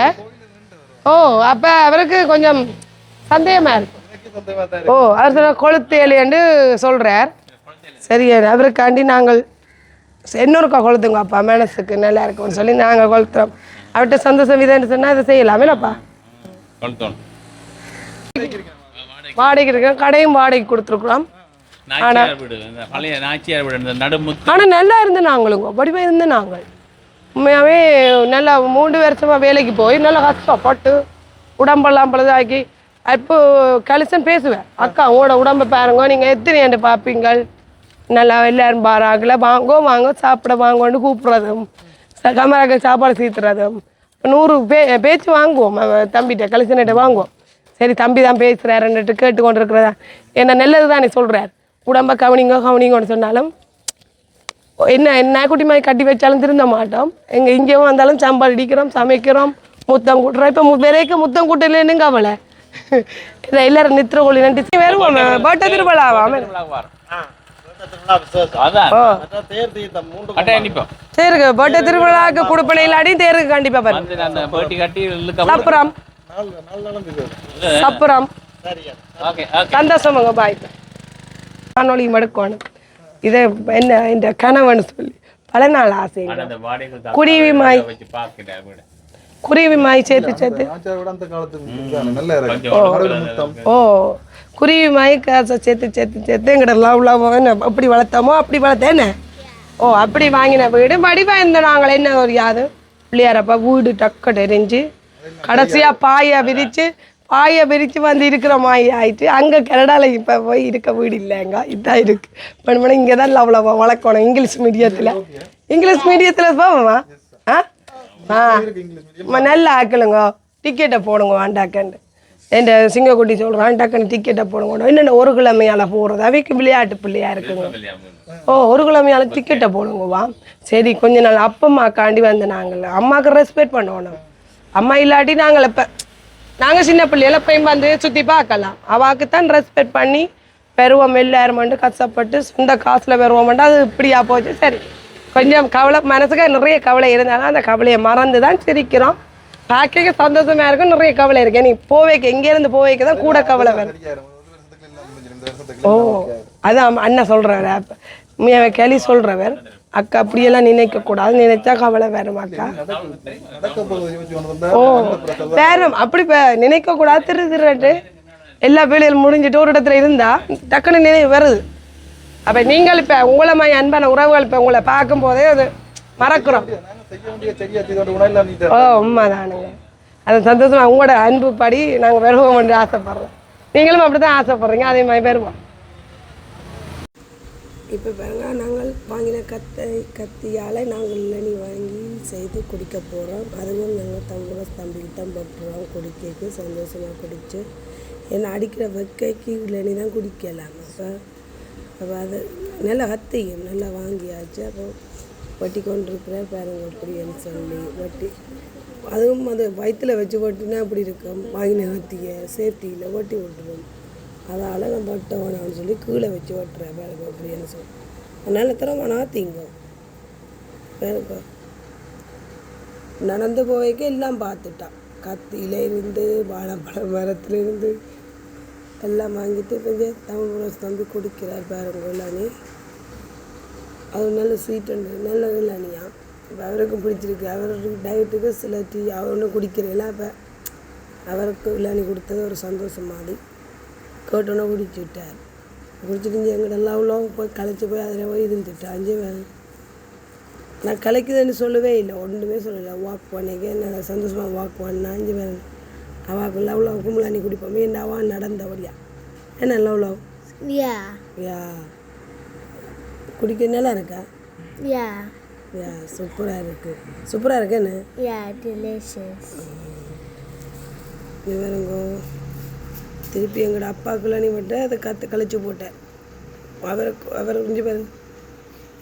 ஓ அப்போ அவருக்கு கொஞ்சம் சந்தேகமாக இருக்கு ஓ அவர் சொல்ல கொளுத்து ஏழியாண்டு சொல்கிறார் சரி அவருக்காண்டி நாங்கள் இன்னொருக்கா கொளுத்துங்க அப்பா மனசுக்கு நல்லா இருக்கும்னு சொல்லி நாங்கள் கொளுத்துறோம் அவர்கிட்ட சந்தோஷம் விதன்னு சொன்னால் அதை செய்யலாமேலப்பா வாடகைக்கு இருக்கோம் கடையும் வாடகைக்கு கொடுத்துருக்குறோம் ஆனால் நல்லா இருந்து நாங்களுங்க வடிவாக இருந்து நாங்கள் உண்மையாகவே நல்லா 3 வருஷமாக வேலைக்கு போய் நல்லா கஷ்டப்பட்டு உடம்பெல்லாம் பழுதாக்கி இப்போ கலிசன் பேசுவேன் அக்கா உங்களோட உடம்பை பாருங்க நீங்கள் எத்தனை ஆண்டு பார்ப்பீங்கள் நல்லா எல்லாரும் பாராங்கல வாங்க சாப்பிட வாங்கன்னு கூப்பிட்றதும் கமராக்க சாப்பாடு சீத்துறதும் 100 பேச்சு வாங்குவோம் தம்பிகிட்ட கலிசன்கிட்ட வாங்குவோம் சரி தம்பி தான் பேசுகிறாருன்னுட்டு கேட்டு கொண்டு இருக்கிறதா என்ன நல்லது தானே சொல்கிறார் உடம்பை கவனிங்கன்னு சொன்னாலும் என்ன குட்டி மாதிரி கட்டி வச்சாலும் திருந்த மாட்டோம் எங்கள் இங்கேயும் வந்தாலும் சாம்பார் அடிக்கிறோம் சமைக்கிறோம் முத்தம் கூட்டுறோம் இப்போ வரைக்கும் முத்தம் கூட்டலன்னு கவலை இதை எல்லாரும் நித்திர கொள்ளி நட்டு வருவோம் பட்ட திருவிழாவா சரி பட்ட திருவிழாவுக்கு குடுப்பனை இல்லாடியும் தேருக்கு கண்டிப்பா பாருங்க சப்புறம் சப்புறம் சந்தோஷமாங்க பாய் காணொலி மடுக்கணும் இதை என்ன இந்த கணவன் சொல்லி பல நாள் ஆசை குருவி மாய் சேர்த்து ஓ குருவி மாய் காசை சேர்த்து எங்கட லவ் அப்படி வளர்த்தோமோ அப்படி வளர்த்தேன்னு ஓ அப்படி வாங்கின வீடு வடிவா இருந்த நாங்கள் என்ன ஒரு யாது பிள்ளையாரப்பா வீடு டக்கட்டு எரிஞ்சு கடைசியாக பாயை விரித்து வந்து இருக்கிற மாதிரி ஆயிட்டு அங்கே கனடாவில் இப்போ போய் இருக்க வீடு இல்லைங்க இதான் இருக்கு பண்ண இங்கே தான் அவ்வளோ வளர்க்கணும் இங்கிலீஷ் மீடியத்தில் போவோமா நல்லா ஆக்கலுங்க டிக்கெட்டை போடுங்க வேண்டாக்கண்டு என் சிங்கக்குட்டி சொல்கிறான் டக்குன்னு டிக்கெட்டை போடுங்க என்னென்ன ஒரு கிழமையால் போகிறது அவைக்கு விளையாட்டு பிள்ளையா இருக்குங்க ஒரு கிழமையால் டிக்கெட்டை போடுங்கவா சரி கொஞ்ச நாள் அப்பம்மாக்காண்டி வந்து நாங்கள் அம்மாவுக்கு ரெஸ்பெக்ட் பண்ணணும் அம்மா இல்லாட்டி நாங்கள் இப்போ நாங்கள் சின்ன பிள்ளைகள போய் வந்து சுற்றி பார்க்கலாம் அவாக்கு தான் ரெஸ்பெக்ட் பண்ணி பெறுவோம் எல்லாருமெண்டு கஷ்டப்பட்டு சொந்த காசில் பெறுவோம்ட்டு அது இப்படியா போச்சு சரி கொஞ்சம் கவலை மனசுக்கு நிறைய கவலை இருந்தாலும் அந்த கவலையை மறந்து தான் சிரிக்கிறோம் பார்க்க சந்தோஷமா இருக்கும் நிறைய கவலை இருக்கு நீ போவேக்கு எங்கேருந்து போவேக்கு தான் கூட கவலை வரும் அதான் அண்ணன் சொல்கிறவர் கேள்வி சொல்கிறவர் அக்கா அப்படியெல்லாம் நினைக்கக்கூடாது நினைச்சா கவலை வேறும் அக்கா வேறும் அப்படி நினைக்கக்கூடாது திருட்டு எல்லா வேலையும் முடிஞ்சிட்டு ஒரு இடத்துல இருந்தா டக்குன்னு நினைவு வருது அப்போ நீங்கள் இப்போ உங்களை மாதிரி அன்பான உறவுகள் இப்போ உங்களை பார்க்கும் போதே அது மறக்கிறோம் உண்மைதானுங்க அது சந்தோஷமா உங்களோட அன்பு படி நாங்கள் வருவோம் என்று ஆசைப்படுறோம் நீங்களும் அப்படி தான் ஆசைப்படுறீங்க அதே மாதிரி வருவோம் இப்போ பாருங்க நாங்கள் வாங்கின கத்தியால் நாங்கள் இளநீ வாங்கி செய்து குடிக்க போகிறோம் அதுவும் நாங்கள் தம்பிக்கு தான் போட்டுறோம் குடிக்கைக்கு சந்தோஷமாக குடித்து ஏன்னா அடிக்கிற வெக்கைக்கு இளநீ தான் குடிக்கலாம் அப்போ அது நல்லா கத்தியும் நல்லா வாங்கியாச்சு அப்போ வட்டி கொண்டிருக்கிற பாருங்க அப்படின்னு சொல்லி வட்டி அதுவும் அது வயிற்றில் வச்சு வட்டினா அப்படி இருக்கும் வாங்கின கத்தியை சேஃப்டியில் வட்டி விட்டுருவோம் அதால் நான் பட்டை வேணாம்னு சொல்லி கீழே வச்சு ஓட்டுறேன் வேலைக்கு அப்படின்னு சொல்லி அதனால் தரம் வேணாத்திங்க வேலைக்கு நடந்து போவைக்கு எல்லாம் பார்த்துட்டான் கத்தியில இருந்து வாழைப்பழ மரத்துலேருந்து எல்லாம் வாங்கிட்டு கொஞ்சம் தமிழ் தம்பி குடிக்கிறார் பாருங்க இளநீ அது நல்ல ஸ்வீட் நல்ல இளநியா இப்போ அவருக்கும் பிடிச்சிருக்கு அவருக்கு டயட்டுக்கு சில டீ அவர் ஒன்றும் குடிக்கிறீங்களா இப்போ அவருக்கு இளநீ கொடுத்தது ஒரு சந்தோஷம் மாதிரி கேட்டோன்னே குடிச்சுட்டார் குடிச்சிட்டு எங்கிட்ட எல்லாம் போய் களைச்சி போய் அதில் போய் இருந்துட்டேன் அஞ்சு வேலை நான் கலைக்குதுன்னு சொல்லவே இல்லை ஒன்றுமே சொல்லலை வாக் பண்ணிக்க நான் சந்தோஷமாக வாக் பண்ணேன் அஞ்சு வேலை அவாக்கு லவ்லோ கும்பலானி குடிப்போமே இந்த அவா நடந்தபடியா என்ன லவ்லோ யா குடிக்க நல்லா இருக்கா யா சூப்பராக இருக்கு என்ன இது வேறுங்கோ திருப்பி எங்களோட அப்பாவுக்குள்ள நீ மட்டும் அதை கழிச்சு போட்டேன் அவர் கொஞ்சம் பேர்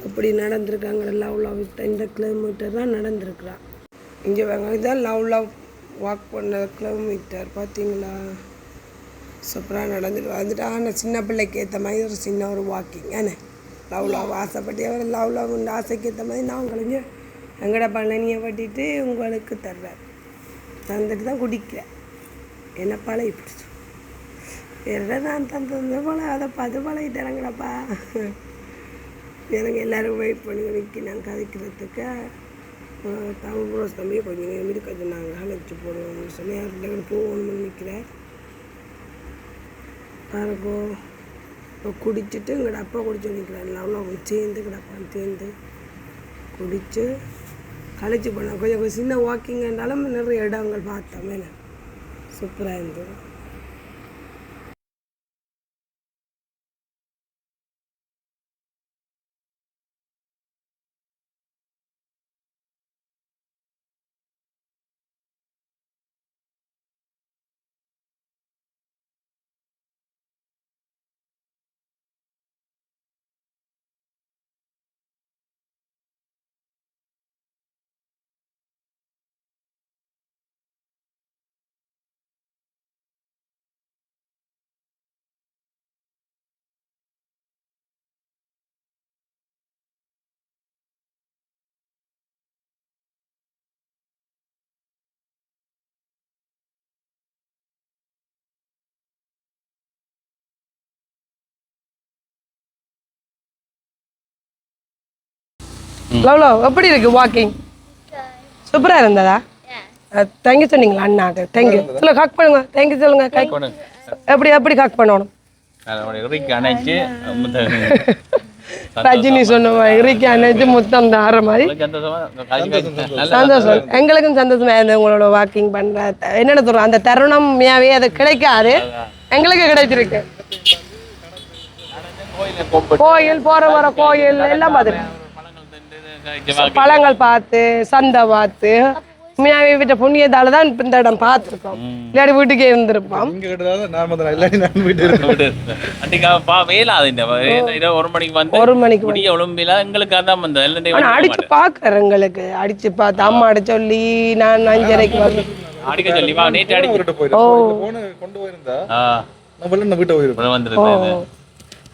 இப்படி நடந்திருக்காங்க லவ் இந்த கிலோமீட்டர் தான் நடந்திருக்கிறான் இங்கே வாங்க இதான் லவ் வாக் பண்ண கிலோமீட்டர் பார்த்தீங்களா சூப்பராக நடந்துட்டு வந்துட்டு ஆனால் சின்ன பிள்ளைக்கு ஏற்ற மாதிரி ஒரு சின்ன ஒரு வாக்கிங் ஏன்னா லவ் ஆசைப்பட்டு அவர் லவ் உண்டு ஆசைக்கு ஏற்ற மாதிரி நான் உங்களுக்கு எங்கட பழனியை பட்டிட்டு உங்களுக்கு தர்றார் தந்துட்டு தான் குடிக்கிறேன் என்ன பழகி பிடிச்சி வேறு நான் தந்தது போல் அதை பார்த்து பழகிட்டேறங்கடப்பா எனக்கு எல்லோரும் வெயிட் பண்ணி வைக்க நான் கதைக்கிறதுக்கு தமிழ் ப்ரோஸ் தம்பியை கொஞ்சம் மீறி கொஞ்சம் நாங்கள் அழைச்சி போடுவோம்னு சொல்லி யார்கிட்ட போகணும்னு நிற்கிறேன் பாருங்கோ இப்போ குடிச்சிட்டு எங்களோட அப்பா குடிச்சு நிற்கிறாங்க அவ்வளோ சேர்ந்து கிடப்பான் சேர்ந்து குடித்து கழிச்சு போனோம் கொஞ்சம் சின்ன வாக்கிங் இருந்தாலும் நிறைய இடங்கள் பார்த்தோம் மேலே சூப்பராக இருந்தது லவ்லோ எப்படி இருக்கு வாக்கிங் சூப்பராக இருந்ததா தேங்க்யூ சொன்னீங்களா அண்ணாக்கு தேங்க்யூ சொல்ல ஹக் பண்ணுங்க தேங்க்யூ சொல்லுங்க கை எப்படி எப்படி ஹக் பண்ணணும் அணைச்சு ரஜினி சொன்ன மாதிரி அன்னைக்கு முத்தம் தார மாதிரி சந்தோஷம். எங்களுக்கும் சந்தோஷமா இருந்தது உங்களோட வாக்கிங் பண்ற என்னென்ன சொல்றோம் அந்த தருணம் உண்மையாவே அது கிடைக்காது, எங்களுக்கு கிடைச்சிருக்கு. கோயில் போற வர கோயில் எல்லாம் பார்த்துட்டு பழங்கள் பார்த்து சந்தை பார்த்து உண்மையாவே விட்ட புண்ணியத்தால தான் இந்த இடம் பார்த்துருக்கோம். இல்லாடி வீட்டுக்கே இருந்திருப்போம். ஒரு மணிக்கு அடிச்சு பாக்குறேன். எங்களுக்கு அடிச்சு பார்த்து அம்மா அடி சொல்லி நான் 5:30 வந்து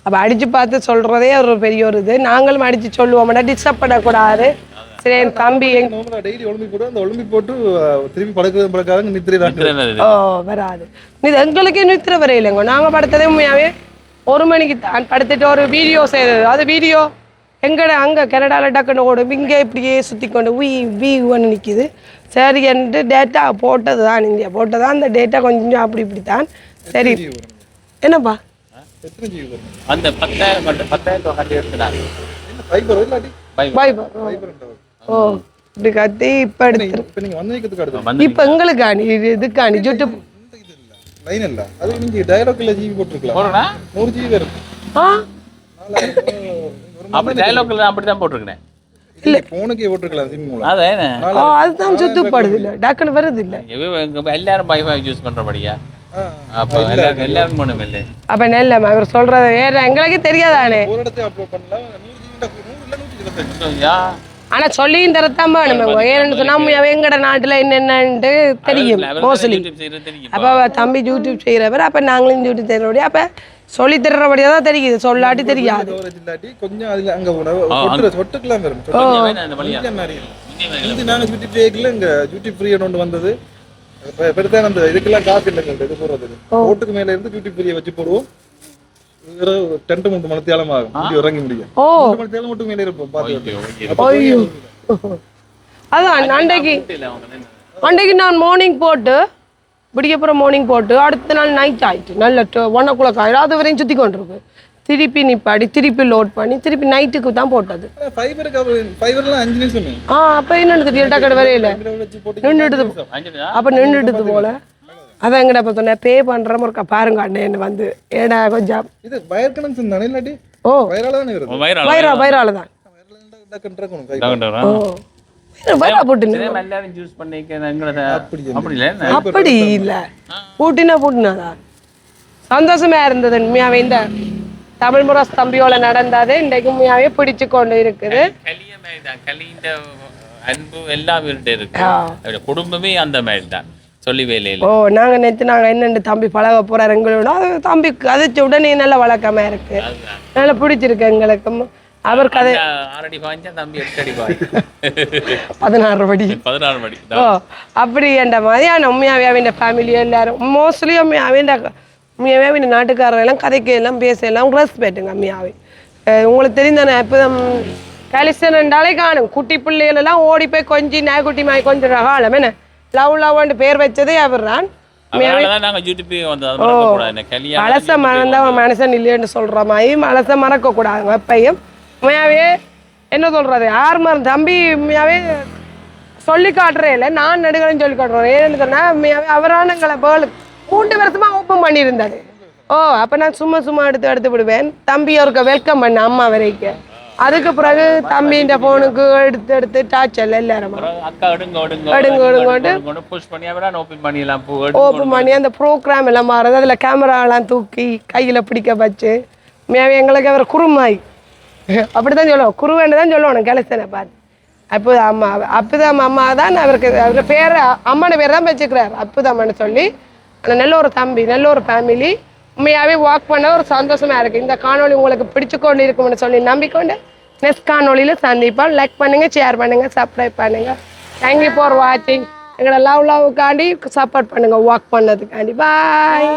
அப்ப அடிச்சு பார்த்து சொல்றதே ஒரு பெரிய ஒரு இது. நாங்களும் அடிச்சு சொல்லுவோம், டிஸ்டர்ப் பண்ணக்கூடாது. சரி என் தம்பி வராது இது எங்களுக்கே நித்திர வரையிலங்க. நாங்க படுத்ததே உண்மையாவே 1 மணிக்கு தான் படுத்துட்டு ஒரு வீடியோ செய்யறது. அது வீடியோ எங்கட அங்க கனடால டக்குன்னு ஓடும், இங்கே இப்படியே சுத்தி கொண்டு ஒன்று நிக்குது. சரி என்று டேட்டா போட்டது தான், இந்தியா போட்டதான் அந்த டேட்டா கொஞ்சம் அப்படி இப்படித்தான். சரி என்னப்பா அந்த 10,000 ஓ இப்படி கத்தி இப்ப எடுத்து இப்ப எங்களுக்கு இதுக்காணி யூடியூப் லைன் இல்ல அது நீங்க டயலாக்ல ஜிபி போட்டுருக்கலாம். 100 ஜிபி இருக்கு. அப்படி டயலாக்ல அப்படி தான் போட்டுருக்கேன். இல்ல போனுக்கே போட்டுருக்கலாம் சிம் மூலம். அதானே அதுதான் சுத்தப்படுது இல்ல டக்குன்னு வருது இல்ல. எல்லாரும் வைஃபை யூஸ் பண்றபடியா அப்ப எல்லாரும் பண்ணும் இல்ல. அப்ப நல்ல அவர் சொல்றது வேற எங்களுக்கே தெரியாதானே. ஒரு இடத்துல அப்லோட் பண்ணலாம் 100 ஜிபி ஆனா சொல்லியும் தரத்தாம ஏன்னு சொன்னா எங்கட நாட்டுல என்னென்னு தெரியும் மோஸ்ட்லி. அப்ப தம்பி யூடியூப் செய்யறவர், அப்ப நாங்களும் யூடியூப் செய்யறபடி அப்ப சொல்லி தர்றபடியா தான் தெரியுது, சொல்லாட்டி தெரியாது. கொஞ்சம் அதுல அங்க ஒட்டுக்கலாம் வரும். நாங்க யூடியூப் செய்யல, இங்க யூடியூப் ஃப்ரீ ஒன்று வந்தது. பெருசா அந்த இதுக்கெல்லாம் காசு இல்லைங்க இது போடுறதுக்கு. ஓட்டுக்கு மேல இருந்து யூடியூப் ஃப்ரீயை வச்சு போடுவோம். 2-3 மணித்தியாலம் ஆகும் இறங்கி முடியும். 2 மணித்தியாலம் மட்டும் மேலே இருப்போம். அதான் அன்றைக்கு நான் மார்னிங் போட்டு விடியப்புறம் மார்னிங் போட்டு அடுத்த நாள் நைட் ஆயிட்டு நல்ல 1 o'clock ஆயிடும். அது வரையும் சுத்தி கொண்டிருக்கு. திருப்பி நிப்பாடி திருப்பி லோட் பண்ணி திருப்பி நைட்டுக்கு தான் போட்டது. அப்ப என்னன்னு தெரியல டக்கட வரையில நின்றுடுது. அப்ப நின்றுடுது போல. அதான் எங்கடா இப்ப சொன்ன பே பண்ற ஒரு பாருங்க அண்ணன் வந்து ஏடா கொஞ்சம் இது வயர் கனெக்ஷன் தானே இல்லாட்டி வைரால தானே வருது. வைரால தான் வைரா போட்டு எல்லாரும் யூஸ் பண்ணிக்க அப்படி இல்ல பூட்டினாதான் சந்தோஷமா இருந்தது. உண்மையாவே இந்த தமிழ் முரசு தம்பியோட நடந்தது இன்றைக்கு உண்மையாவே பிடிச்சு கொண்டு இருக்குது. அன்பு எல்லாம் இருக்கு, குடும்பமே அந்த மாதிரி தான் சொல்லி வேலையில். நாங்க நேற்று நாங்க என்னென்று தம்பி பழக போறாரு எங்களோட, அது தம்பிக்கு அது உடனே நல்ல வழக்கமா இருக்கு, நல்லா பிடிச்சிருக்கு எங்களுக்கு. அவர் கதை 6 அடி பாய்ஞ்சா தம்பி 8 அடி பாய் 16 படி அப்படி என்ற மாதிரியான உண்மையாவே இந்த ஃபேமிலி எல்லாரும் மோஸ்ட்லி உண்மையாவே இந்த நாட்டுக்காரர் எல்லாம் கதைக்கு எல்லாம் பேச எல்லாம் ரெஸ்பெக்ட்டுங்க. உண்மையாவே உங்களுக்கு தெரிந்தானே இப்போதான் கலிசன் என்றாலே காணும் குட்டி பிள்ளைகள் எல்லாம் ஓடி போய் கொஞ்சம் நாய்க்குட்டி மாய் கொஞ்சம் காலம் என்ன லவ்ன்னு பேர் வச்சதே அவர் தான். மனச மறந்த மனுஷன் இல்லைன்னு சொல்ற மாதிரி மனச மறக்க கூடாது எப்பையும். உண்மையாவே என்ன சொல்றது யார் மறந்து தம்பி உண்மையாவே சொல்லி காட்டுறே இல்லை, நான் நடுகளையும் சொல்லி காட்டுறேன். ஏன்னு சொன்னா உண்மையாவே அவரான எங்களை 3 வருஷமா ஓப்பன் பண்ணியிருந்தாரு. அப்ப நான் சும்மா எடுத்து விடுவேன். தம்பி அவருக்கு வெல்கம் பண்ண அம்மா வரைக்கும். அதுக்கு பிறகு தம்பின்ற போனுக்கு எடுத்து டாச்சல் எல்லாரும் ஓப்பன் பண்ணி அந்த ப்ரோக்ராம் எல்லாம் மாறுது. அதுல கேமராலாம் தூக்கி கையில பிடிக்க வச்சு எங்களுக்கு அவர் குருமாய் அப்படித்தான் சொல்லுவோம், குருவேன்னு தான் சொல்லுவோம் கலசனை பார்த்து. அப்போதான் அம்மா தான் அவருக்கு அவர் பேர் அம்மான பேர் தான் வச்சுக்கிறார் அப்புதாம்னு சொல்லி. அந்த நல்ல ஒரு தம்பி நல்ல ஒரு ஃபேமிலி உண்மையாவே வாக் பண்ண ஒரு சந்தோஷமா இருக்கு. இந்த காணொலி உங்களுக்கு பிடிச்சு கொண்டு இருக்கும்னு சொல்லி நம்பிக்கொண்டு நெக்ஸ்ட் காணொலியில சந்திப்போம். லைக் பண்ணுங்க, ஷேர் பண்ணுங்க, சப்ஸ்கிரைப் பண்ணுங்க. தேங்க்யூ ஃபார் வாட்சிங். எங்களோட லவ்வுக்காண்டி சப்போர்ட் பண்ணுங்க, வாக் பண்ணதுக்காண்டி. பாய்.